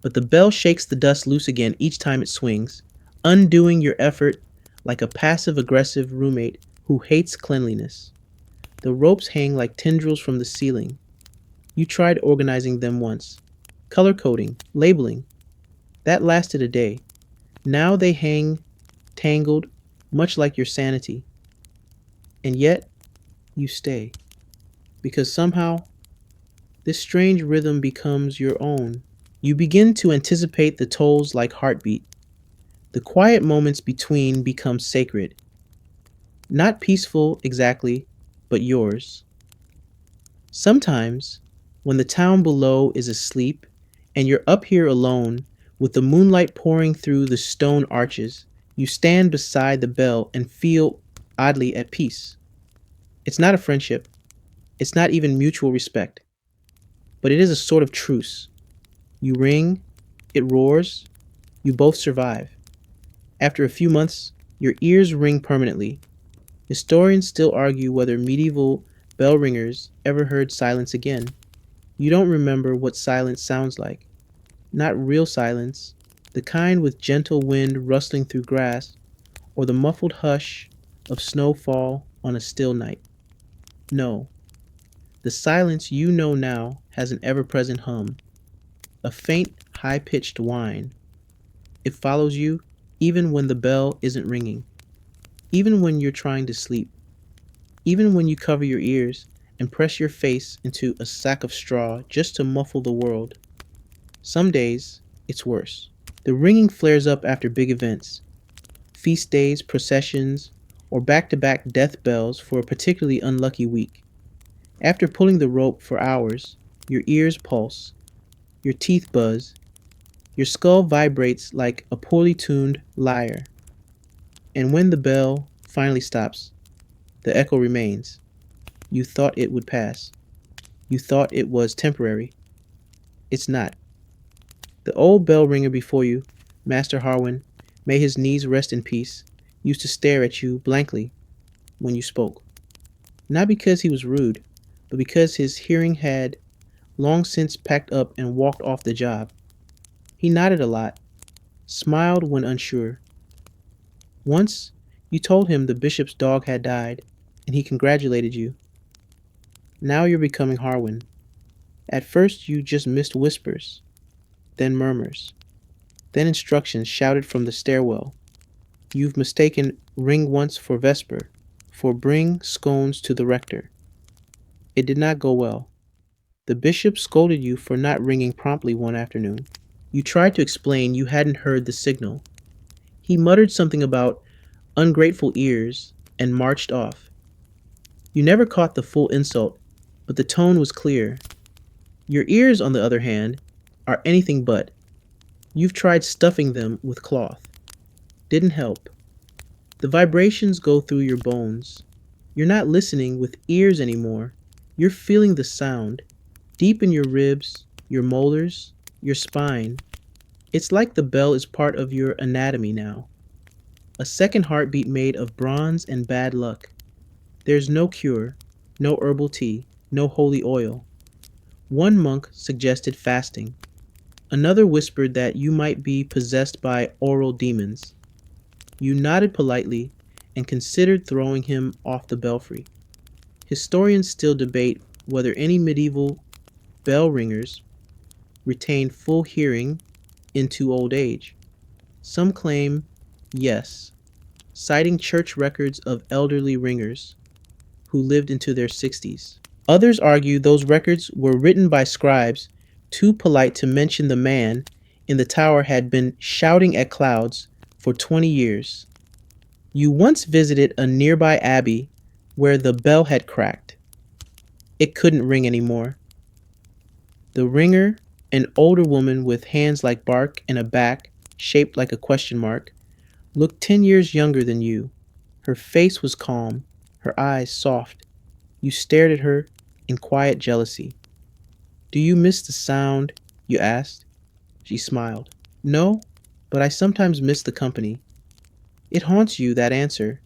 But the bell shakes the dust loose again each time it swings, undoing your effort like a passive-aggressive roommate who hates cleanliness. The ropes hang like tendrils from the ceiling. You tried organizing them once. Color coding, labeling. That lasted a day. Now they hang tangled, much like your sanity. And yet, you stay. Because somehow, this strange rhythm becomes your own. You begin to anticipate the tolls like heartbeat. The quiet moments between become sacred. Not peaceful exactly, but yours. Sometimes, when the town below is asleep and you're up here alone with the moonlight pouring through the stone arches, you stand beside the bell and feel oddly at peace. It's not a friendship. It's not even mutual respect. But it is a sort of truce. You ring, it roars, you both survive. After a few months, your ears ring permanently. Historians still argue whether medieval bell ringers ever heard silence again. You don't remember what silence sounds like. Not real silence, the kind with gentle wind rustling through grass, or the muffled hush of snowfall on a still night. No, the silence you know now has an ever-present hum, a faint, high-pitched whine. It follows you even when the bell isn't ringing, even when you're trying to sleep, even when you cover your ears and press your face into a sack of straw just to muffle the world. Some days, it's worse. The ringing flares up after big events, feast days, processions, or back-to-back death bells for a particularly unlucky week. After pulling the rope for hours, your ears pulse, your teeth buzz, your skull vibrates like a poorly tuned lyre. And when the bell finally stops, the echo remains. You thought it would pass. You thought it was temporary. It's not. The old bell ringer before you, Master Harwin, may his knees rest in peace, used to stare at you blankly when you spoke. Not because he was rude, but because his hearing had long since packed up and walked off the job. He nodded a lot, smiled when unsure. Once, you told him the bishop's dog had died, and he congratulated you. Now you're becoming Harwin. At first, you just missed whispers, then murmurs, then instructions shouted from the stairwell. You've mistaken ring once for vesper, for bring scones to the rector. It did not go well. The bishop scolded you for not ringing promptly one afternoon. You tried to explain you hadn't heard the signal. He muttered something about ungrateful ears and marched off. You never caught the full insult, but the tone was clear. Your ears, on the other hand, are anything but. You've tried stuffing them with cloth. Didn't help. The vibrations go through your bones. You're not listening with ears anymore. You're feeling the sound, deep in your ribs, your molars, your spine. It's like the bell is part of your anatomy now. A second heartbeat made of bronze and bad luck. There's no cure, no herbal tea, no holy oil. One monk suggested fasting. Another whispered that you might be possessed by oral demons. You nodded politely and considered throwing him off the belfry. Historians still debate whether any medieval bell ringers retained full hearing into old age. Some claim yes, citing church records of elderly ringers who lived into their 60s. Others argue those records were written by scribes too polite to mention the man in the tower had been shouting at clouds for 20 years. You once visited a nearby abbey where the bell had cracked. It couldn't ring anymore. The ringer, an older woman with hands like bark and a back shaped like a question mark, looked 10 years younger than you. Her face was calm, her eyes soft. You stared at her in quiet jealousy. Do you miss the sound? You asked. She smiled. No, but I sometimes miss the company. It haunts you, that answer,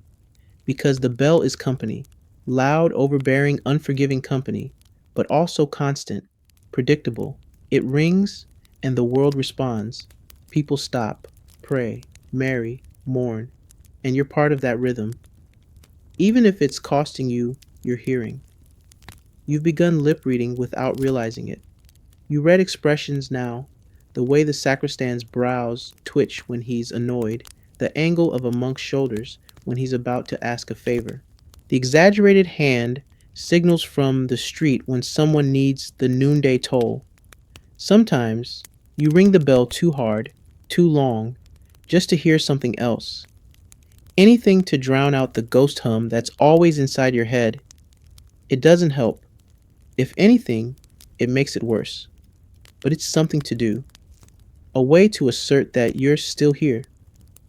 because the bell is company. Loud, overbearing, unforgiving company, but also constant, predictable. It rings, and the world responds. People stop, pray, marry, mourn, and you're part of that rhythm, even if it's costing you your hearing. You've begun lip reading without realizing it. You read expressions now, the way the sacristan's brows twitch when he's annoyed, the angle of a monk's shoulders when he's about to ask a favor. The exaggerated hand signals from the street when someone needs the noonday toll. Sometimes you ring the bell too hard, too long, just to hear something else. Anything to drown out the ghost hum that's always inside your head. It doesn't help. If anything, it makes it worse. But it's something to do. A way to assert that you're still here,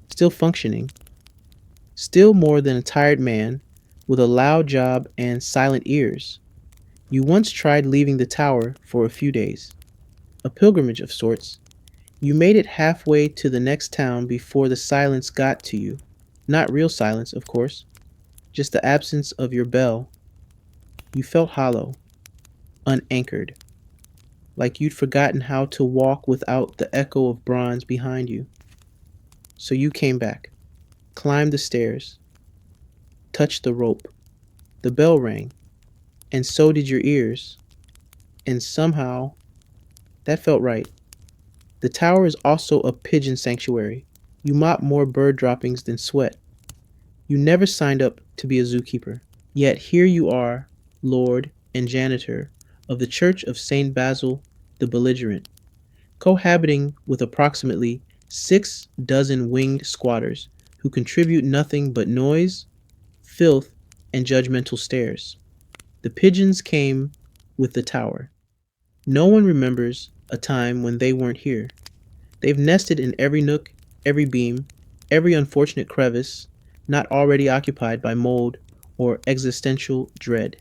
still functioning, still more than a tired man with a loud job and silent ears. You once tried leaving the tower for a few days, a pilgrimage of sorts. You made it halfway to the next town before the silence got to you. Not real silence, of course, just the absence of your bell. You felt hollow, unanchored, like you'd forgotten how to walk without the echo of bronze behind you. So you came back, climbed the stairs, touched the rope. The bell rang, and so did your ears. And somehow, that felt right. The tower is also a pigeon sanctuary. You mop more bird droppings than sweat. You never signed up to be a zookeeper. Yet here you are, lord and janitor of the Church of St. Basil the Belligerent, cohabiting with approximately 6 dozen winged squatters who contribute nothing but noise, filth, and judgmental stares. The pigeons came with the tower. No one remembers a time when they weren't here. They've nested in every nook, every beam, every unfortunate crevice not already occupied by mold or existential dread.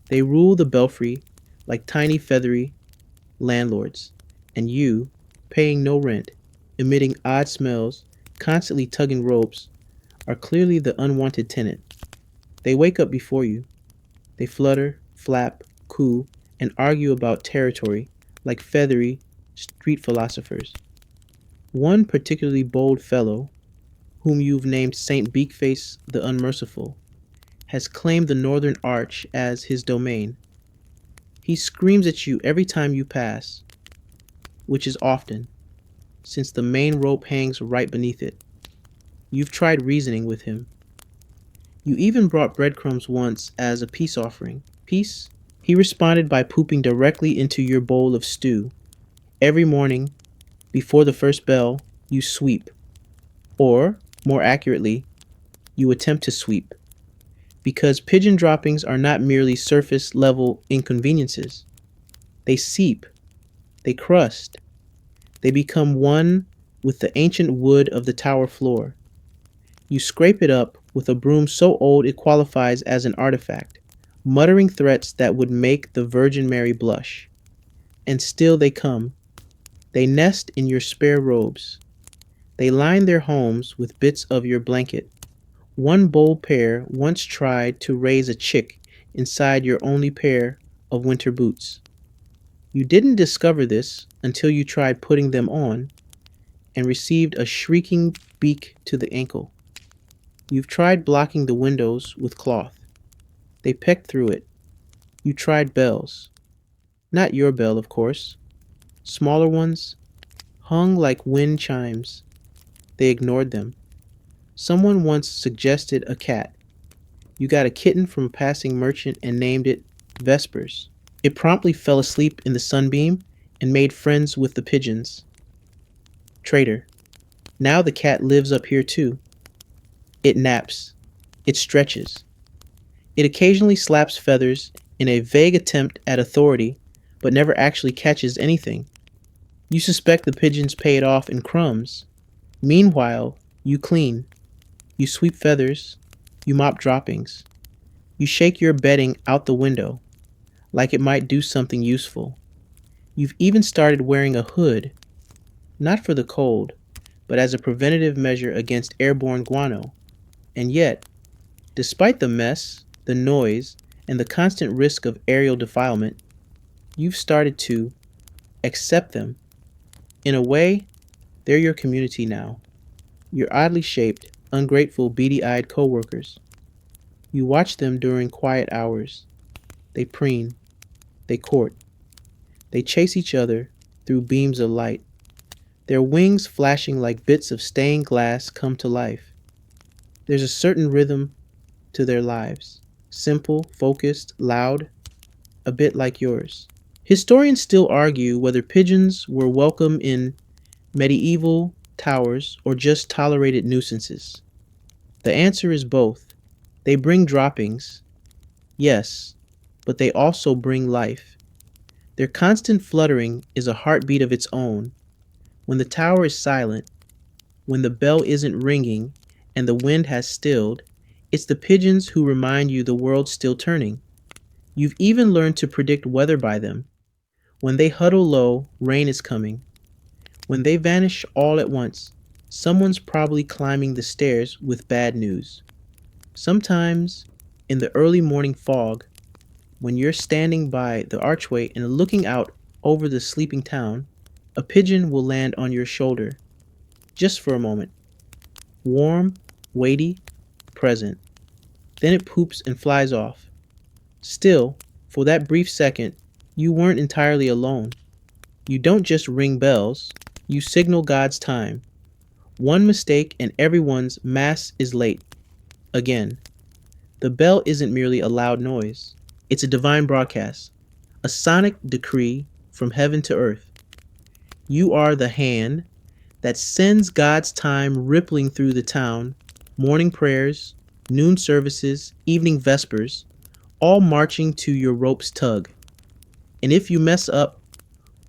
They rule the belfry like tiny feathery landlords, and you, paying no rent, emitting odd smells, constantly tugging ropes, are clearly the unwanted tenant. They wake up before you. They flutter, flap, coo, and argue about territory like feathery street philosophers. One particularly bold fellow, whom you've named Saint Beakface the Unmerciful, has claimed the northern arch as his domain. He screams at you every time you pass, which is often, since the main rope hangs right beneath it. You've tried reasoning with him. You even brought breadcrumbs once as a peace offering. Peace? He responded by pooping directly into your bowl of stew. Every morning, before the first bell, you sweep. Or, more accurately, you attempt to sweep. Because pigeon droppings are not merely surface level inconveniences. They seep, they crust, they become one with the ancient wood of the tower floor. You scrape it up with a broom so old it qualifies as an artifact, muttering threats that would make the Virgin Mary blush. And still they come. They nest in your spare robes. They line their homes with bits of your blanket. One bold pair once tried to raise a chick inside your only pair of winter boots. You didn't discover this until you tried putting them on and received a shrieking beak to the ankle. You've tried blocking the windows with cloth. They pecked through it. You tried bells. Not your bell, of course. Smaller ones, hung like wind chimes. They ignored them. Someone once suggested a cat. You got a kitten from a passing merchant and named it Vespers. It promptly fell asleep in the sunbeam and made friends with the pigeons. Traitor. Now the cat lives up here too. It naps. It stretches. It occasionally slaps feathers in a vague attempt at authority, but never actually catches anything. You suspect the pigeons pay it off in crumbs. Meanwhile, you clean. You sweep feathers. You mop droppings. You shake your bedding out the window, like it might do something useful. You've even started wearing a hood, not for the cold, but as a preventative measure against airborne guano. And yet, despite the mess, the noise, and the constant risk of aerial defilement, you've started to accept them. In a way, they're your community now. Your oddly shaped, ungrateful, beady-eyed coworkers. You watch them during quiet hours. They preen. They court. They chase each other through beams of light. Their wings flashing like bits of stained glass come to life. There's a certain rhythm to their lives. Simple, focused, loud, a bit like yours. Historians still argue whether pigeons were welcome in medieval towers or just tolerated nuisances. The answer is both. They bring droppings, yes, but they also bring life. Their constant fluttering is a heartbeat of its own. When the tower is silent, when the bell isn't ringing and the wind has stilled, it's the pigeons who remind you the world's still turning. You've even learned to predict weather by them. When they huddle low, rain is coming. When they vanish all at once, someone's probably climbing the stairs with bad news. Sometimes, in the early morning fog, when you're standing by the archway and looking out over the sleeping town, a pigeon will land on your shoulder, just for a moment. Warm, weighty, present. Then it poops and flies off. Still, for that brief second, you weren't entirely alone. You don't just ring bells, you signal God's time. One mistake and everyone's mass is late. Again. The bell isn't merely a loud noise. It's a divine broadcast, a sonic decree from heaven to earth. You are the hand that sends God's time rippling through the town, morning prayers, noon services, evening vespers, all marching to your rope's tug. And if you mess up,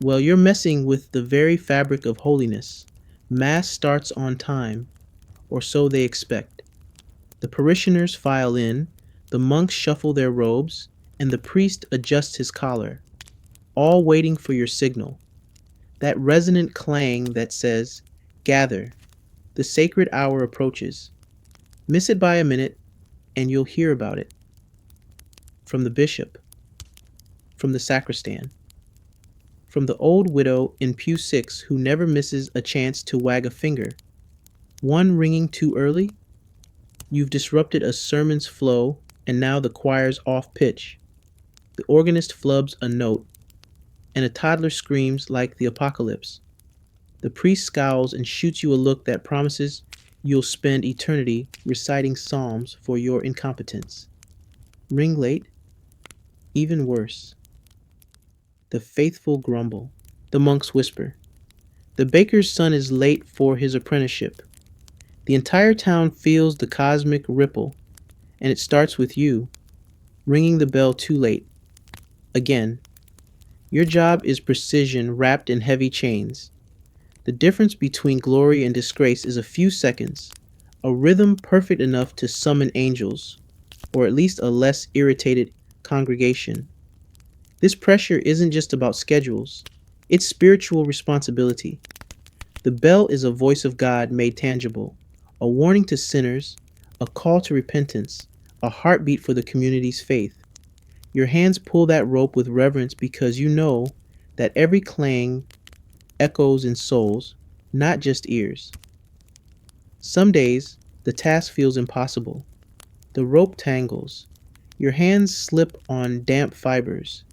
well, you're messing with the very fabric of holiness. Mass starts on time, or so they expect. The parishioners file in, the monks shuffle their robes, and the priest adjusts his collar, all waiting for your signal. That resonant clang that says, "Gather, the sacred hour approaches." Miss it by a minute, and you'll hear about it. From the bishop, from the sacristan, from the old widow in pew 6 who never misses a chance to wag a finger. One ringing too early? You've disrupted a sermon's flow, and now the choir's off pitch. The organist flubs a note, and a toddler screams like the apocalypse. The priest scowls and shoots you a look that promises you'll spend eternity reciting psalms for your incompetence. Ring late? Even worse. The faithful grumble. The monks whisper. The baker's son is late for his apprenticeship. The entire town feels the cosmic ripple, and it starts with you, ringing the bell too late. Again. Your job is precision wrapped in heavy chains. The difference between glory and disgrace is a few seconds, a rhythm perfect enough to summon angels, or at least a less irritated congregation. This pressure isn't just about schedules, it's spiritual responsibility. The bell is a voice of God made tangible, a warning to sinners, a call to repentance, a heartbeat for the community's faith. Your hands pull that rope with reverence because you know that every clang echoes in souls, not just ears. Some days, the task feels impossible. The rope tangles. Your hands slip on damp fibers.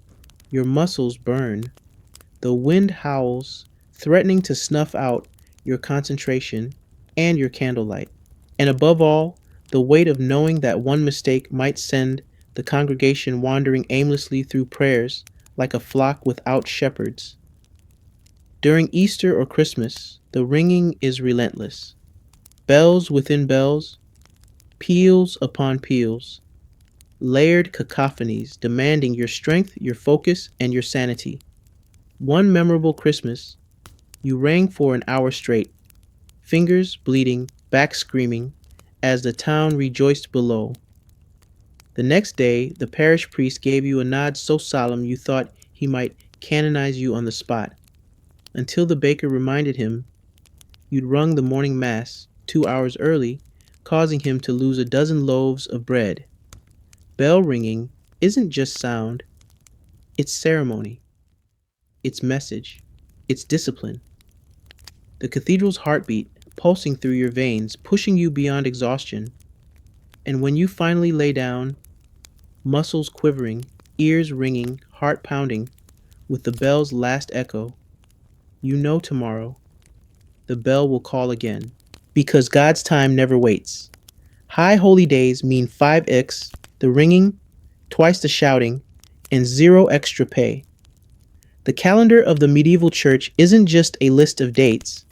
Your muscles burn. The wind howls, threatening to snuff out your concentration and your candlelight. And above all, the weight of knowing that one mistake might send the congregation wandering aimlessly through prayers like a flock without shepherds. During Easter or Christmas, the ringing is relentless. Bells within bells, peals upon peals, layered cacophonies demanding your strength, your focus, and your sanity. One memorable Christmas, you rang for an hour straight, fingers bleeding, back screaming, as the town rejoiced below. The next day, the parish priest gave you a nod so solemn you thought he might canonize you on the spot, until the baker reminded him you'd rung the morning mass 2 hours early, causing him to lose a dozen loaves of bread. Bell ringing isn't just sound, it's ceremony, it's message, it's discipline. The cathedral's heartbeat pulsing through your veins, pushing you beyond exhaustion. And when you finally lay down, muscles quivering, ears ringing, heart pounding, with the bell's last echo, you know tomorrow the bell will call again. Because God's time never waits. High holy days mean 5x, the ringing, twice the shouting, and zero extra pay. The calendar of the medieval church isn't just a list of dates,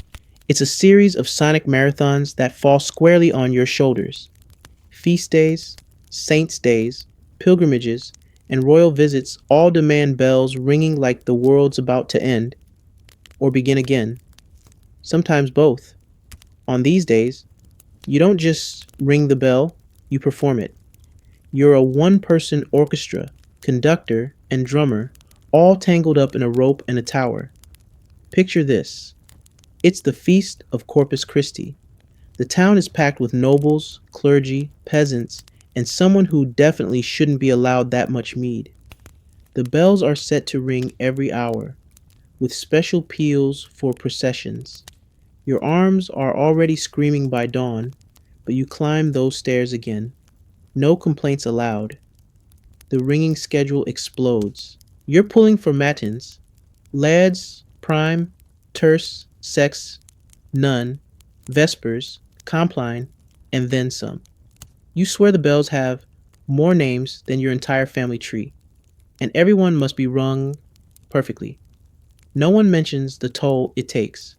it's a series of sonic marathons that fall squarely on your shoulders. Feast days, saints' days, pilgrimages, and royal visits all demand bells ringing like the world's about to end or begin again. Sometimes both. On these days, you don't just ring the bell, you perform it. You're a one-person orchestra, conductor, and drummer, all tangled up in a rope and a tower. Picture this. It's the feast of Corpus Christi. The town is packed with nobles, clergy, peasants, and someone who definitely shouldn't be allowed that much mead. The bells are set to ring every hour, with special peals for processions. Your arms are already screaming by dawn, but you climb those stairs again. No complaints allowed. The ringing schedule explodes. You're pulling for matins, lads, prime, terce, sex, none, vespers, compline, and then some. You swear the bells have more names than your entire family tree, and everyone must be rung perfectly. No one mentions the toll it takes.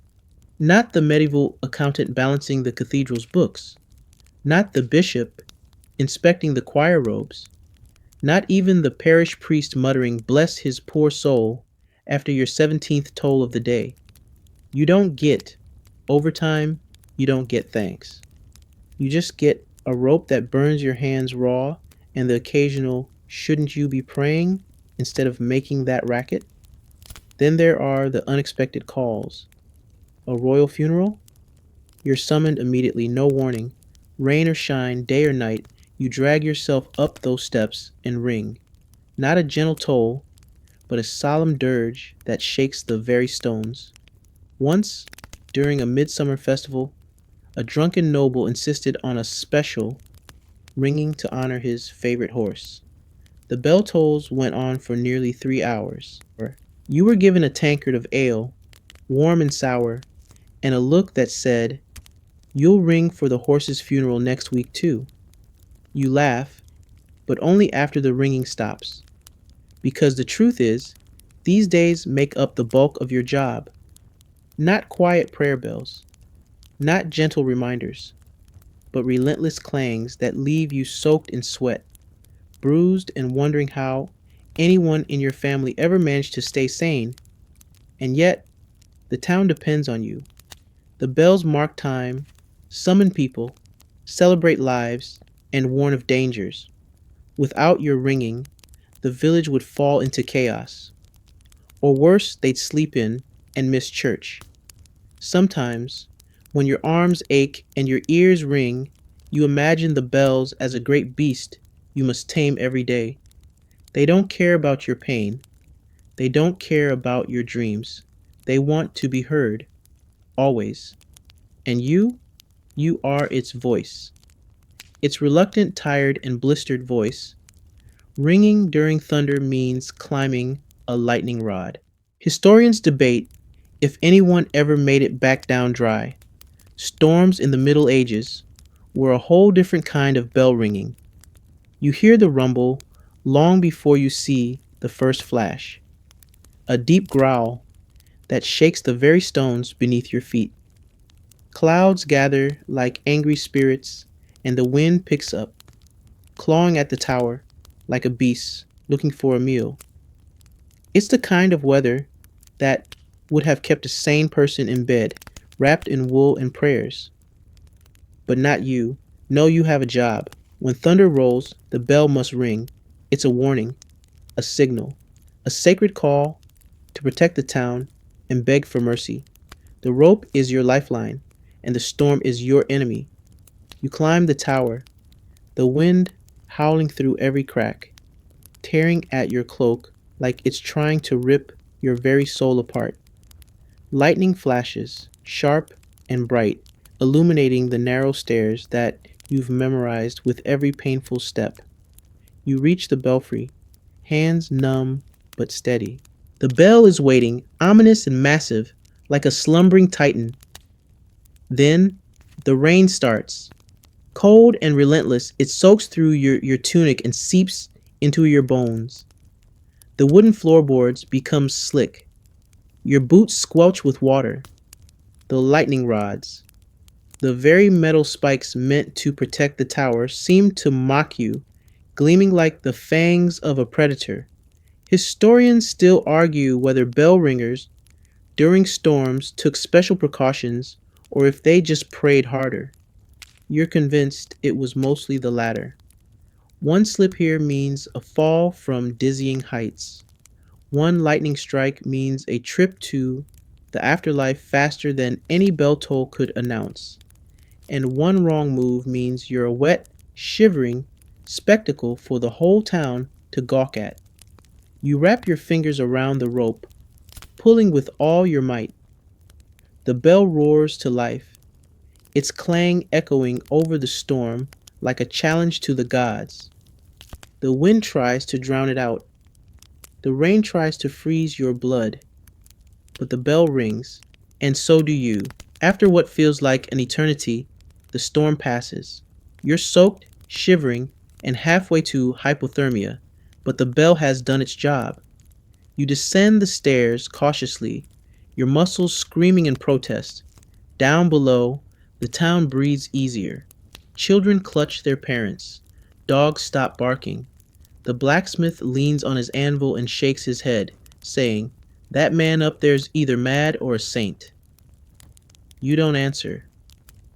Not the medieval accountant balancing the cathedral's books, not the bishop inspecting the choir robes, not even the parish priest muttering, "Bless his poor soul," after your 17th toll of the day. You don't get overtime, you don't get thanks. You just get a rope that burns your hands raw and the occasional, "Shouldn't you be praying?" instead of making that racket. Then there are the unexpected calls. A royal funeral? You're summoned immediately, no warning. Rain or shine, day or night, you drag yourself up those steps and ring. Not a gentle toll, but a solemn dirge that shakes the very stones. Once, during a midsummer festival, a drunken noble insisted on a special ringing to honor his favorite horse. The bell tolls went on for nearly 3 hours. You were given a tankard of ale, warm and sour, and a look that said, "You'll ring for the horse's funeral next week too." You laugh, but only after the ringing stops. Because the truth is, these days make up the bulk of your job. Not quiet prayer bells, not gentle reminders, but relentless clangs that leave you soaked in sweat, bruised and wondering how anyone in your family ever managed to stay sane. And yet, the town depends on you. The bells mark time, summon people, celebrate lives, and warn of dangers. Without your ringing, the village would fall into chaos. Or worse, they'd sleep in and miss church. Sometimes, when your arms ache and your ears ring, you imagine the bells as a great beast you must tame every day. They don't care about your pain. They don't care about your dreams. They want to be heard, always. And you are its voice. Its reluctant, tired, and blistered voice. Ringing during thunder means climbing a lightning rod. Historians debate if anyone ever made it back down dry. Storms in the Middle Ages were a whole different kind of bell ringing. You hear the rumble long before you see the first flash, a deep growl that shakes the very stones beneath your feet. Clouds gather like angry spirits, and the wind picks up, clawing at the tower like a beast looking for a meal. It's the kind of weather that would have kept a sane person in bed, wrapped in wool and prayers. But not you. No, you have a job. When thunder rolls, the bell must ring. It's a warning, a signal, a sacred call to protect the town and beg for mercy. The rope is your lifeline, and the storm is your enemy. You climb the tower, the wind howling through every crack, tearing at your cloak like it's trying to rip your very soul apart. Lightning flashes, sharp and bright, illuminating the narrow stairs that you've memorized with every painful step. You reach the belfry, hands numb but steady. The bell is waiting, ominous and massive, like a slumbering titan. Then the rain starts. Cold and relentless, it soaks through your tunic and seeps into your bones. The wooden floorboards become slick. Your boots squelch with water. The lightning rods, the very metal spikes meant to protect the tower, seem to mock you, gleaming like the fangs of a predator. Historians still argue whether bell ringers during storms took special precautions or if they just prayed harder. You're convinced it was mostly the latter. One slip here means a fall from dizzying heights. One lightning strike means a trip to the afterlife faster than any bell toll could announce. And one wrong move means you're a wet, shivering spectacle for the whole town to gawk at. You wrap your fingers around the rope, pulling with all your might. The bell roars to life, its clang echoing over the storm like a challenge to the gods. The wind tries to drown it out. The rain tries to freeze your blood. But the bell rings, and so do you. After what feels like an eternity, the storm passes. You're soaked, shivering, and halfway to hypothermia, but the bell has done its job. You descend the stairs cautiously, your muscles screaming in protest. Down below, the town breathes easier. Children clutch their parents. Dogs stop barking. The blacksmith leans on his anvil and shakes his head, saying, "That man up there's either mad or a saint." You don't answer.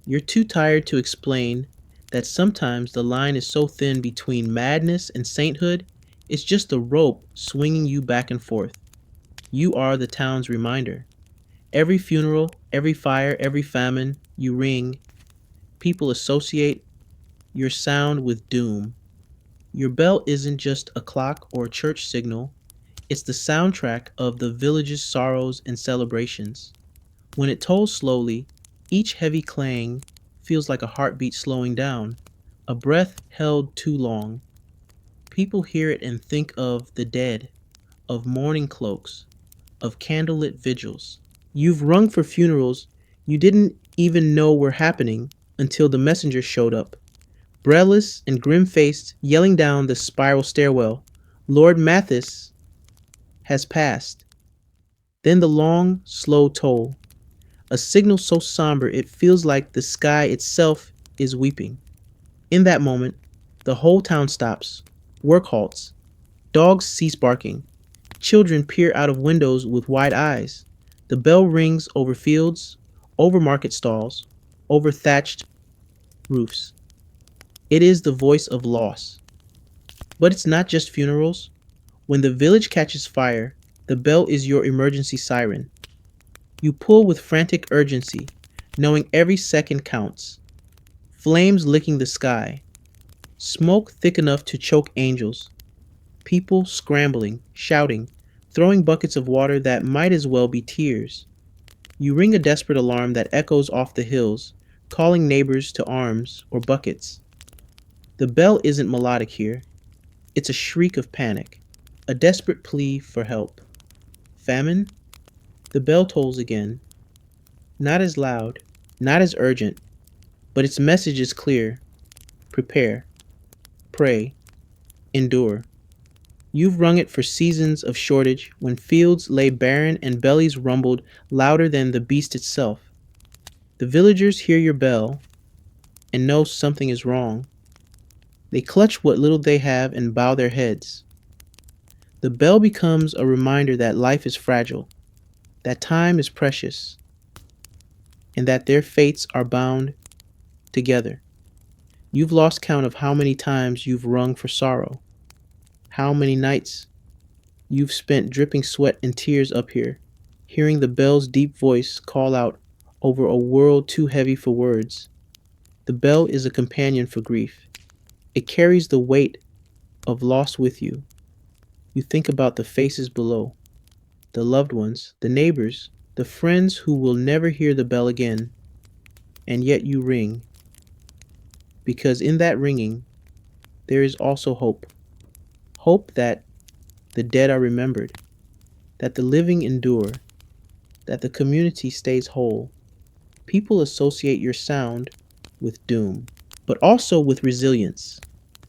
You're too tired to explain that sometimes the line is so thin between madness and sainthood, it's just a rope swinging you back and forth. You are the town's reminder. Every funeral, every fire, every famine you ring, people associate your sound with doom. Your bell isn't just a clock or a church signal, it's the soundtrack of the village's sorrows and celebrations. When it tolls slowly, each heavy clang feels like a heartbeat slowing down, a breath held too long. People hear it and think of the dead, of mourning cloaks, of candlelit vigils. You've rung for funerals you didn't even know were happening until the messenger showed up, breathless and grim-faced, yelling down the spiral stairwell, "Lord Mathis has passed." Then the long, slow toll, a signal so somber it feels like the sky itself is weeping. In that moment, the whole town stops. Work halts. Dogs cease barking. Children peer out of windows with wide eyes. The bell rings over fields, over market stalls, over thatched roofs. It is the voice of loss. But it's not just funerals. When the village catches fire, the bell is your emergency siren. You pull with frantic urgency, knowing every second counts. Flames licking the sky. Smoke thick enough to choke angels. People scrambling, shouting, throwing buckets of water that might as well be tears. You ring a desperate alarm that echoes off the hills, calling neighbors to arms or buckets. The bell isn't melodic here, it's a shriek of panic, a desperate plea for help. Famine? The bell tolls again, not as loud, not as urgent, but its message is clear. Prepare, pray, endure. You've rung it for seasons of shortage when fields lay barren and bellies rumbled louder than the beast itself. The villagers hear your bell and know something is wrong. They clutch what little they have and bow their heads. The bell becomes a reminder that life is fragile, that time is precious, and that their fates are bound together. You've lost count of how many times you've rung for sorrow, how many nights you've spent dripping sweat and tears up here, hearing the bell's deep voice call out over a world too heavy for words. The bell is a companion for grief. It carries the weight of loss with you. You think about the faces below, the loved ones, the neighbors, the friends who will never hear the bell again, and yet you ring, because in that ringing, there is also hope. Hope that the dead are remembered, that the living endure, that the community stays whole. People associate your sound with doom, but also with resilience,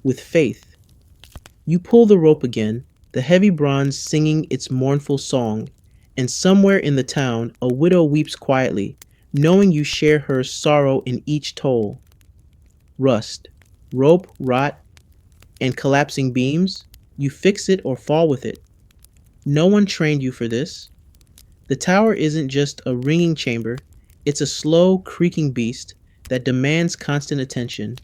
with faith. You pull the rope again, the heavy bronze singing its mournful song, and somewhere in the town a widow weeps quietly, knowing you share her sorrow in each toll. Rust, rope, rot, and collapsing beams, you fix it or fall with it. No one trained you for this. The tower isn't just a ringing chamber, it's a slow, creaking beast that demands constant attention.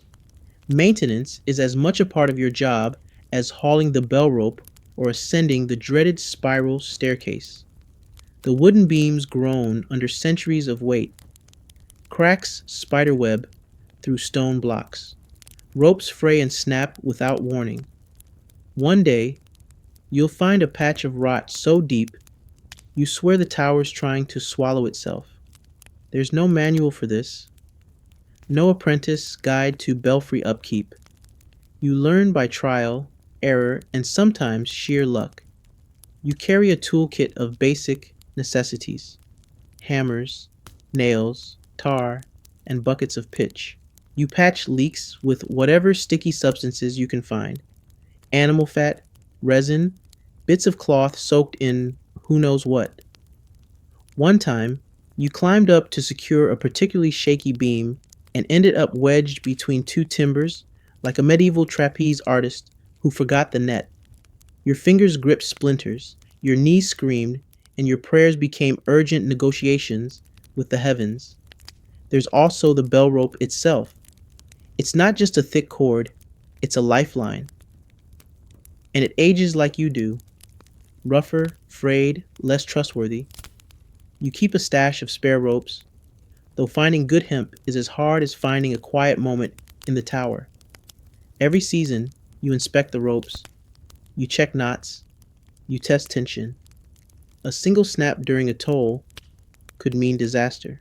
Maintenance is as much a part of your job as hauling the bell rope or ascending the dreaded spiral staircase. The wooden beams groan under centuries of weight. Cracks spiderweb through stone blocks. Ropes fray and snap without warning. One day, you'll find a patch of rot so deep you swear the tower's trying to swallow itself. There's no manual for this, no apprentice guide to belfry upkeep. You learn by trial, error, and sometimes sheer luck. You carry a toolkit of basic necessities: hammers, nails, tar, and buckets of pitch. You patch leaks with whatever sticky substances you can find: animal fat, resin, bits of cloth soaked in who knows what. One time, you climbed up to secure a particularly shaky beam and ended up wedged between two timbers like a medieval trapeze artist who forgot the net. Your fingers gripped splinters, your knees screamed, and your prayers became urgent negotiations with the heavens. There's also the bell rope itself. It's not just a thick cord, it's a lifeline. And it ages like you do, rougher, frayed, less trustworthy. You keep a stash of spare ropes, though finding good hemp is as hard as finding a quiet moment in the tower. Every season, you inspect the ropes, you check knots, you test tension. A single snap during a toll could mean disaster.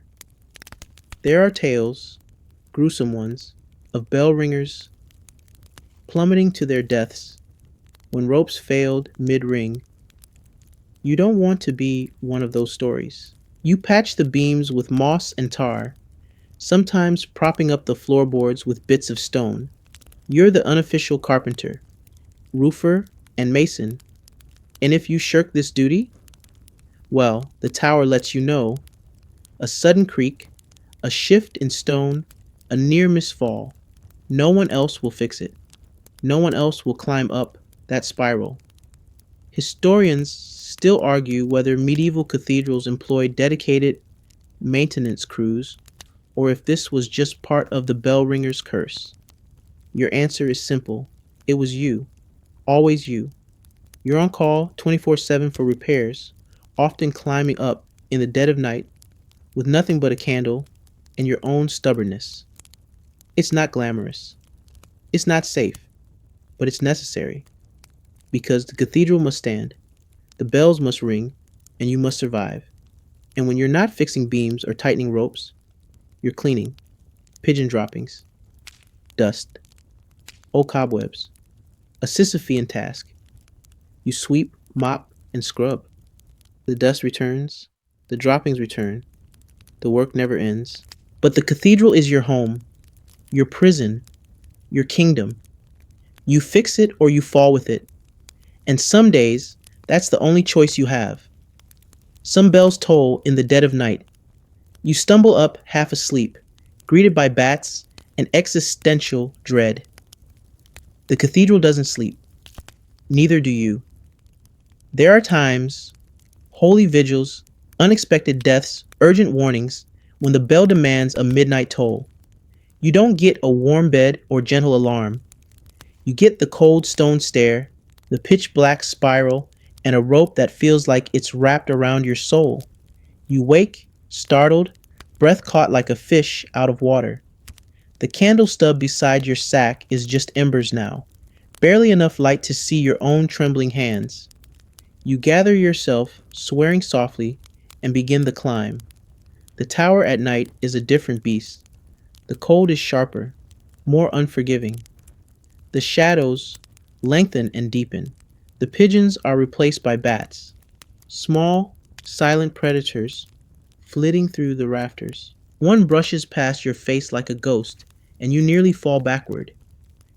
There are tales, gruesome ones, of bell ringers plummeting to their deaths when ropes failed mid-ring. You don't want to be one of those stories. You patch the beams with moss and tar, sometimes propping up the floorboards with bits of stone. You're the unofficial carpenter, roofer, and mason, and if you shirk this duty, well, the tower lets you know. A sudden creak, a shift in stone, a near misfall. No one else will fix it. No one else will climb up that spiral. Historians still argue whether medieval cathedrals employed dedicated maintenance crews or if this was just part of the bell ringer's curse. Your answer is simple. It was you. Always you. You're on call 24/7 for repairs, often climbing up in the dead of night with nothing but a candle and your own stubbornness. It's not glamorous. It's not safe, but it's necessary because the cathedral must stand. The bells must ring, and you must survive. And when you're not fixing beams or tightening ropes, you're cleaning. Pigeon droppings, dust, old cobwebs. A Sisyphean task. You sweep, mop, and scrub. The dust returns, the droppings return, the work never ends. But the cathedral is your home, your prison, your kingdom. You fix it or you fall with it. And some days, that's the only choice you have. Some bells toll in the dead of night. You stumble up half asleep, greeted by bats and existential dread. The cathedral doesn't sleep. Neither do you. There are times, holy vigils, unexpected deaths, urgent warnings, when the bell demands a midnight toll. You don't get a warm bed or gentle alarm. You get the cold stone stare, the pitch black spiral, and a rope that feels like it's wrapped around your soul. You wake, startled, breath caught like a fish out of water. The candle stub beside your sack is just embers now, barely enough light to see your own trembling hands. You gather yourself, swearing softly, and begin the climb. The tower at night is a different beast. The cold is sharper, more unforgiving. The shadows lengthen and deepen. The pigeons are replaced by bats, small, silent predators flitting through the rafters. One brushes past your face like a ghost, and you nearly fall backward.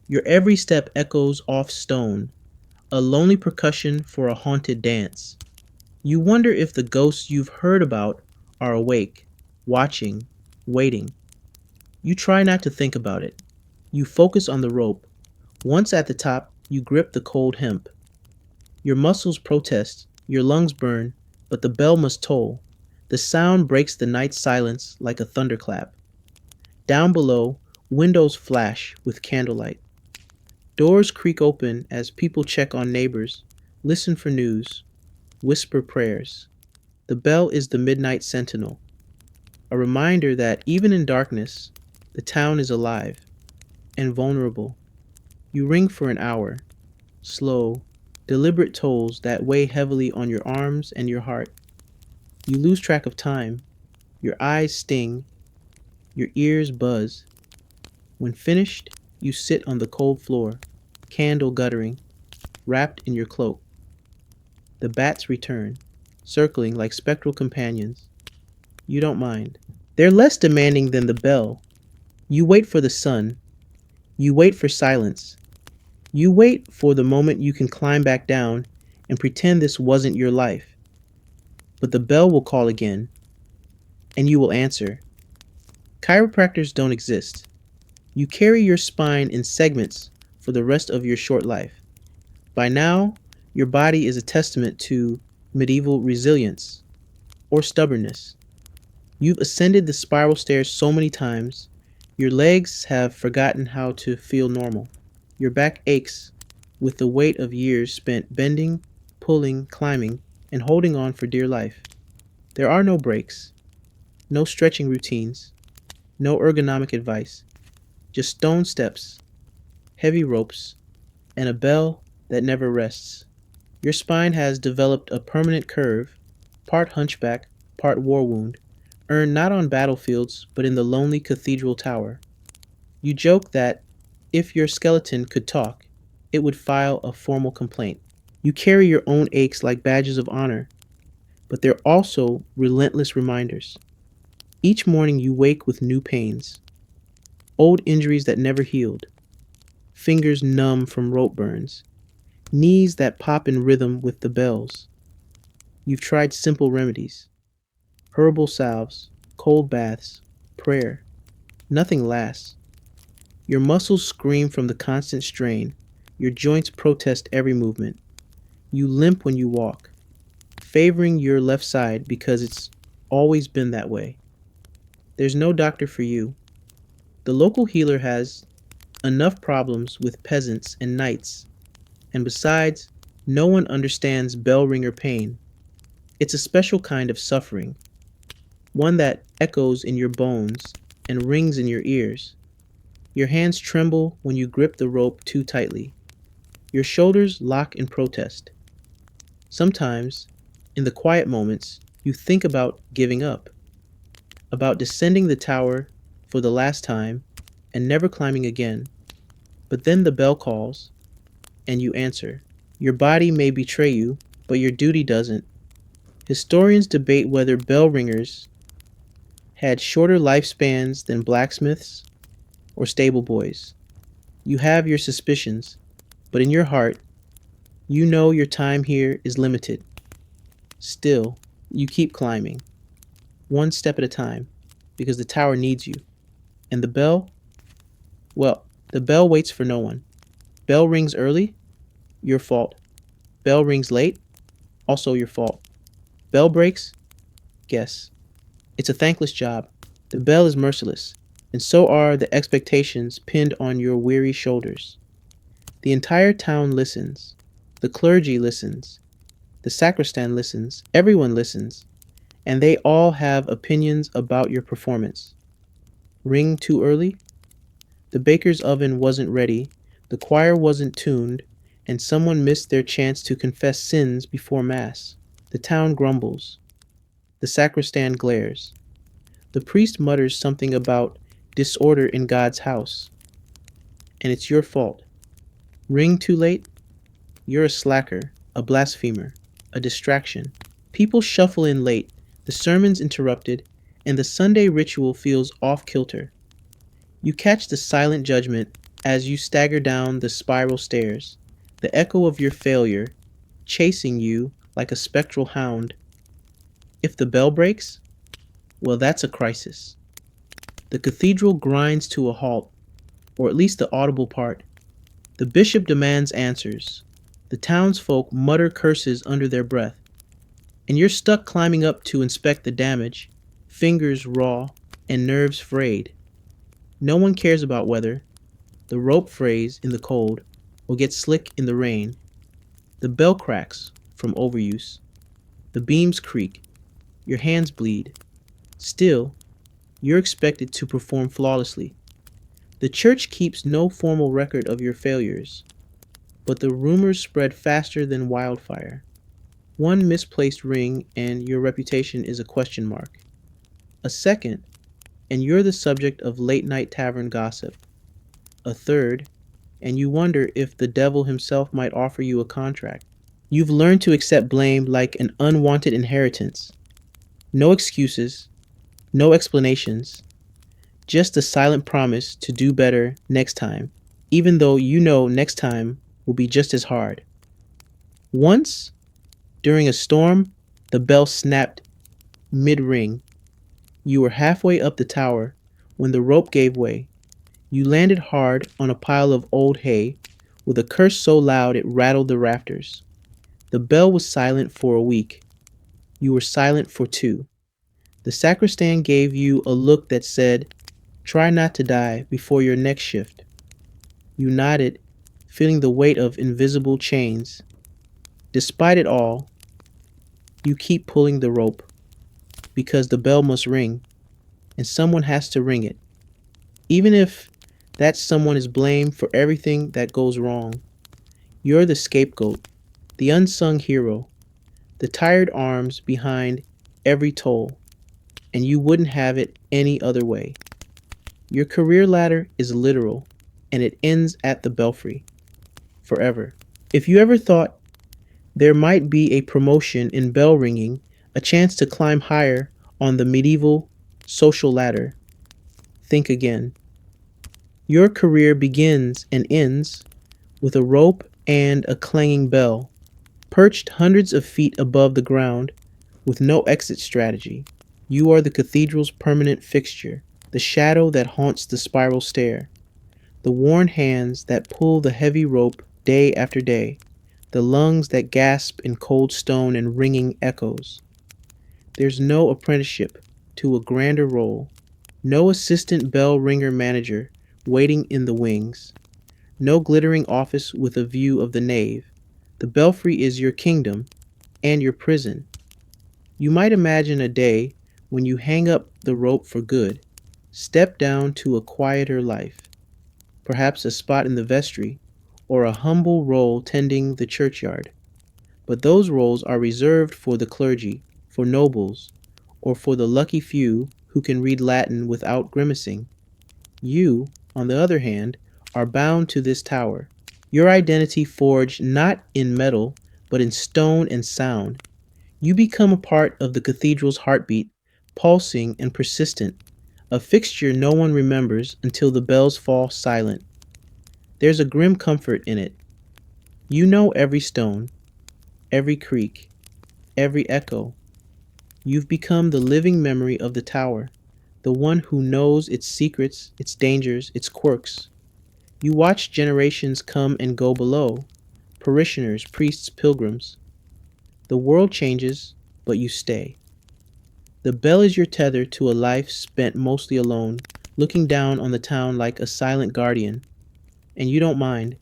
Your every step echoes off stone, a lonely percussion for a haunted dance. You wonder if the ghosts you've heard about are awake, watching, waiting. You try not to think about it. You focus on the rope. Once at the top, you grip the cold hemp. Your muscles protest, your lungs burn, but the bell must toll. The sound breaks the night silence like a thunderclap. Down below, windows flash with candlelight. Doors creak open as people check on neighbors, listen for news, whisper prayers. The bell is the midnight sentinel, a reminder that even in darkness, the town is alive and vulnerable. You ring for an hour, slow, deliberate tolls that weigh heavily on your arms and your heart. You lose track of time, your eyes sting, your ears buzz. When finished, you sit on the cold floor, candle guttering, wrapped in your cloak. The bats return, circling like spectral companions. You don't mind. They're less demanding than the bell. You wait for the sun. You wait for silence. You wait for the moment you can climb back down and pretend this wasn't your life. But the bell will call again, and you will answer. Chiropractors don't exist. You carry your spine in segments for the rest of your short life. By now, your body is a testament to medieval resilience or stubbornness. You've ascended the spiral stairs so many times, your legs have forgotten how to feel normal. Your back aches with the weight of years spent bending, pulling, climbing, and holding on for dear life. There are no breaks, no stretching routines, no ergonomic advice, just stone steps, heavy ropes, and a bell that never rests. Your spine has developed a permanent curve, part hunchback, part war wound, earned not on battlefields but in the lonely cathedral tower. You joke that if your skeleton could talk, it would file a formal complaint. You carry your own aches like badges of honor, but they're also relentless reminders. Each morning you wake with new pains, old injuries that never healed, fingers numb from rope burns, knees that pop in rhythm with the bells. You've tried simple remedies, herbal salves, cold baths, prayer. Nothing lasts. Your muscles scream from the constant strain. Your joints protest every movement. You limp when you walk, favoring your left side because it's always been that way. There's no doctor for you. The local healer has enough problems with peasants and knights, and besides, no one understands bell ringer pain. It's a special kind of suffering, one that echoes in your bones and rings in your ears. Your hands tremble when you grip the rope too tightly. Your shoulders lock in protest. Sometimes, in the quiet moments, you think about giving up, about descending the tower for the last time and never climbing again. But then the bell calls, and you answer. Your body may betray you, but your duty doesn't. Historians debate whether bell ringers had shorter lifespans than blacksmiths or stable boys. You have your suspicions, but in your heart, you know your time here is limited. Still, you keep climbing, one step at a time, because the tower needs you. And the bell? Well, the bell waits for no one. Bell rings early? Your fault. Bell rings late? Also your fault. Bell breaks? Guess. It's a thankless job. The bell is merciless, and so are the expectations pinned on your weary shoulders. The entire town listens. The clergy listens. The sacristan listens. Everyone listens. And they all have opinions about your performance. Ring too early? The baker's oven wasn't ready, the choir wasn't tuned, and someone missed their chance to confess sins before Mass. The town grumbles. The sacristan glares. The priest mutters something about disorder in God's house. And it's your fault. Ring too late? You're a slacker, a blasphemer, a distraction. People shuffle in late, the sermon's interrupted, and the Sunday ritual feels off kilter. You catch the silent judgment as you stagger down the spiral stairs, the echo of your failure chasing you like a spectral hound. If the bell breaks, well, that's a crisis. The cathedral grinds to a halt, or at least the audible part. The bishop demands answers. The townsfolk mutter curses under their breath. And you're stuck climbing up to inspect the damage, fingers raw and nerves frayed. No one cares about weather. The rope frays in the cold or gets slick in the rain. The bell cracks from overuse. The beams creak. Your hands bleed. Still, you're expected to perform flawlessly. The church keeps no formal record of your failures, but the rumors spread faster than wildfire. One misplaced ring and your reputation is a question mark. A second, and you're the subject of late-night tavern gossip. A third, and you wonder if the devil himself might offer you a contract. You've learned to accept blame like an unwanted inheritance. No excuses, no explanations, just a silent promise to do better next time, even though you know next time will be just as hard. Once, during a storm, the bell snapped mid-ring. You were halfway up the tower when the rope gave way. You landed hard on a pile of old hay with a curse so loud it rattled the rafters. The bell was silent for a week. You were silent for 2. The sacristan gave you a look that said, "Try not to die before your next shift." You nodded, feeling the weight of invisible chains. Despite it all, you keep pulling the rope because the bell must ring, and someone has to ring it. Even if that someone is blamed for everything that goes wrong, you're the scapegoat, the unsung hero, the tired arms behind every toll, and you wouldn't have it any other way. Your career ladder is literal, and it ends at the belfry, forever. If you ever thought there might be a promotion in bell ringing, a chance to climb higher on the medieval social ladder, think again. Your career begins and ends with a rope and a clanging bell, perched hundreds of feet above the ground with no exit strategy. You are the cathedral's permanent fixture, the shadow that haunts the spiral stair, the worn hands that pull the heavy rope day after day, the lungs that gasp in cold stone and ringing echoes. There's no apprenticeship to a grander role, no assistant bell ringer manager waiting in the wings, no glittering office with a view of the nave. The belfry is your kingdom and your prison. You might imagine a day when you hang up the rope for good, step down to a quieter life, perhaps a spot in the vestry or a humble role tending the churchyard. But those roles are reserved for the clergy, for nobles, or for the lucky few who can read Latin without grimacing. You, on the other hand, are bound to this tower, your identity forged not in metal, but in stone and sound. You become a part of the cathedral's heartbeat, pulsing and persistent, a fixture no one remembers until the bells fall silent. There's a grim comfort in it. You know every stone, every creak, every echo. You've become the living memory of the tower, the one who knows its secrets, its dangers, its quirks. You watch generations come and go below, parishioners, priests, pilgrims. The world changes, but you stay. The bell is your tether to a life spent mostly alone, looking down on the town like a silent guardian. And you don't mind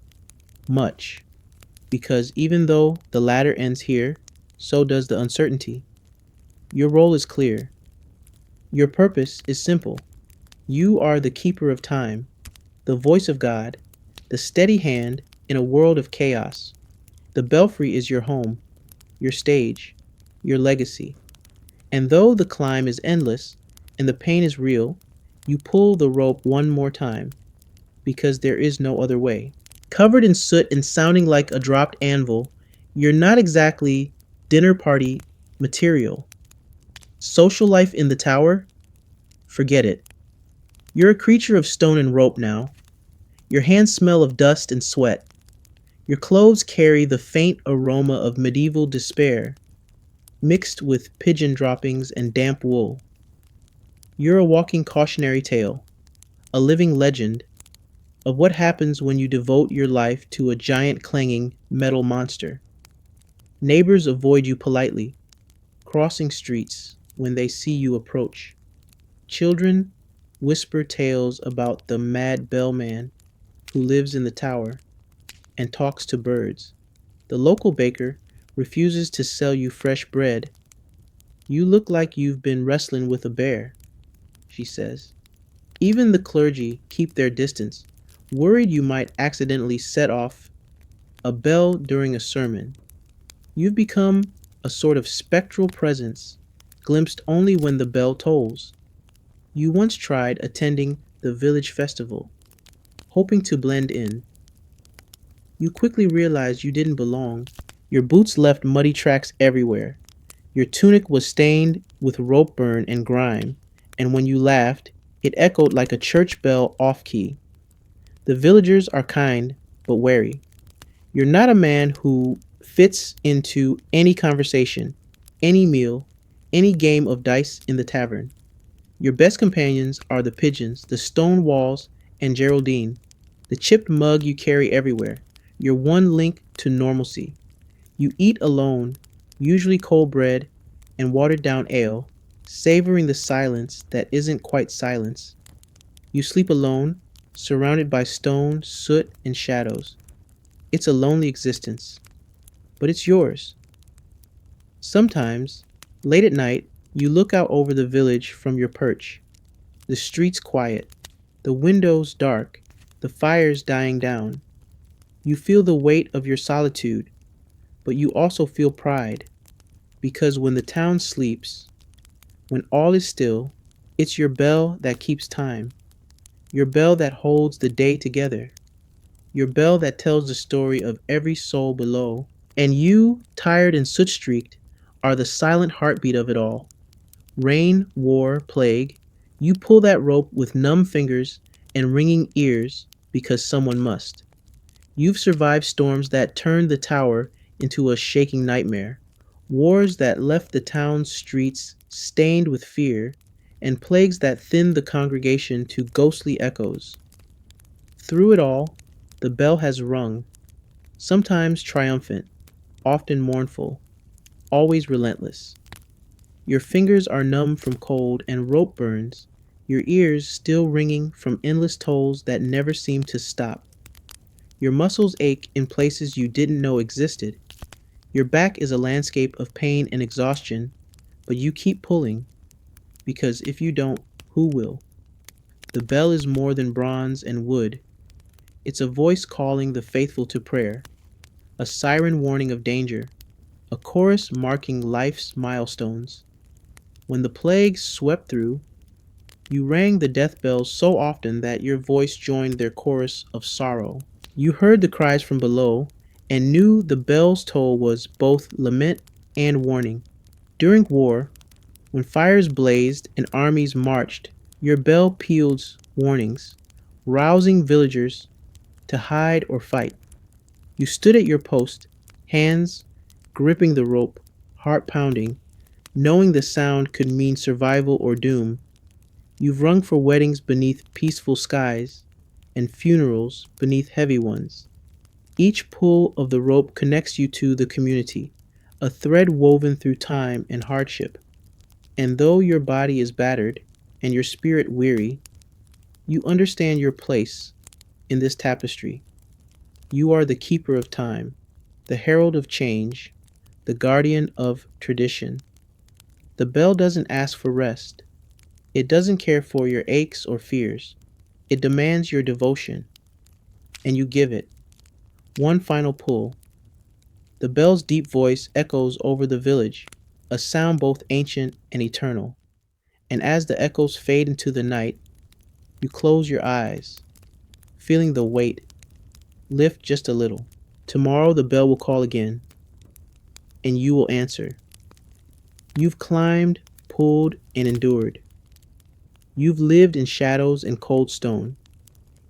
much, because even though the ladder ends here, so does the uncertainty. Your role is clear. Your purpose is simple. You are the keeper of time, the voice of God, the steady hand in a world of chaos. The belfry is your home, your stage, your legacy. And though the climb is endless and the pain is real, you pull the rope one more time, because there is no other way. Covered in soot and sounding like a dropped anvil, you're not exactly dinner party material. Social life in the tower? Forget it. You're a creature of stone and rope now. Your hands smell of dust and sweat. Your clothes carry the faint aroma of medieval despair, mixed with pigeon droppings and damp wool. You're a walking cautionary tale, a living legend of what happens when you devote your life to a giant clanging metal monster. Neighbors avoid you politely, crossing streets when they see you approach. Children whisper tales about the mad bellman who lives in the tower and talks to birds. The local baker refuses to sell you fresh bread. You look like you've been wrestling with a bear, she says. Even the clergy keep their distance, worried you might accidentally set off a bell during a sermon. You've become a sort of spectral presence, glimpsed only when the bell tolls. You once tried attending the village festival, hoping to blend in. You quickly realized you didn't belong. Your boots left muddy tracks everywhere. Your tunic was stained with rope burn and grime, and when you laughed, it echoed like a church bell off key. The villagers are kind, but wary. You're not a man who fits into any conversation, any meal, any game of dice in the tavern. Your best companions are the pigeons, the stone walls, and Geraldine, the chipped mug you carry everywhere, your one link to normalcy. You eat alone, usually cold bread and watered down ale, savoring the silence that isn't quite silence. You sleep alone, surrounded by stone, soot, and shadows. It's a lonely existence, but it's yours. Sometimes, late at night, you look out over the village from your perch. The streets quiet, the windows dark, the fires dying down. You feel the weight of your solitude, but you also feel pride, because when the town sleeps, when all is still, it's your bell that keeps time, your bell that holds the day together, your bell that tells the story of every soul below. And you, tired and soot streaked, are the silent heartbeat of it all. Rain, war, plague, you pull that rope with numb fingers and ringing ears because someone must. You've survived storms that turned the tower into a shaking nightmare, wars that left the town's streets stained with fear, and plagues that thinned the congregation to ghostly echoes. Through it all, the bell has rung, sometimes triumphant, often mournful, always relentless. Your fingers are numb from cold and rope burns, your ears still ringing from endless tolls that never seem to stop. Your muscles ache in places you didn't know existed. Your back is a landscape of pain and exhaustion, but you keep pulling, because if you don't, who will? The bell is more than bronze and wood. It's a voice calling the faithful to prayer, a siren warning of danger, a chorus marking life's milestones. When the plague swept through, you rang the death bells so often that your voice joined their chorus of sorrow. You heard the cries from below and knew the bell's toll was both lament and warning. During war, when fires blazed and armies marched, your bell pealed warnings, rousing villagers to hide or fight. You stood at your post, hands gripping the rope, heart pounding, knowing the sound could mean survival or doom. You've rung for weddings beneath peaceful skies and funerals beneath heavy ones. Each pull of the rope connects you to the community, a thread woven through time and hardship. And though your body is battered and your spirit weary, you understand your place in this tapestry. You are the keeper of time, the herald of change, the guardian of tradition. The bell doesn't ask for rest. It doesn't care for your aches or fears. It demands your devotion, and you give it. One final pull. The bell's deep voice echoes over the village, a sound both ancient and eternal. And as the echoes fade into the night, you close your eyes, feeling the weight lift just a little. Tomorrow the bell will call again, and you will answer. You've climbed, pulled, and endured. You've lived in shadows and cold stone,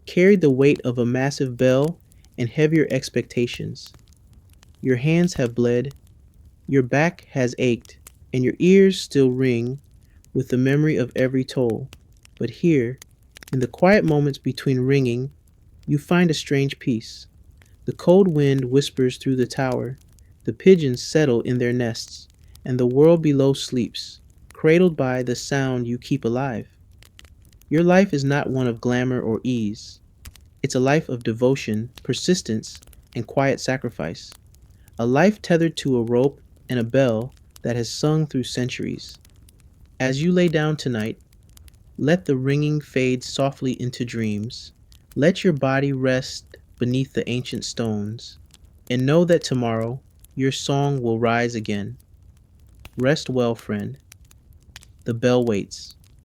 carried the weight of a massive bell and heavier expectations. Your hands have bled, your back has ached, and your ears still ring with the memory of every toll. But here, in the quiet moments between ringing, you find a strange peace. The cold wind whispers through the tower, the pigeons settle in their nests, and the world below sleeps, cradled by the sound you keep alive. Your life is not one of glamour or ease. It's a life of devotion, persistence, and quiet sacrifice. A life tethered to a rope and a bell that has sung through centuries. As you lay down tonight, let the ringing fade softly into dreams. Let your body rest beneath the ancient stones, and know that tomorrow your song will rise again. Rest well, friend. The bell waits.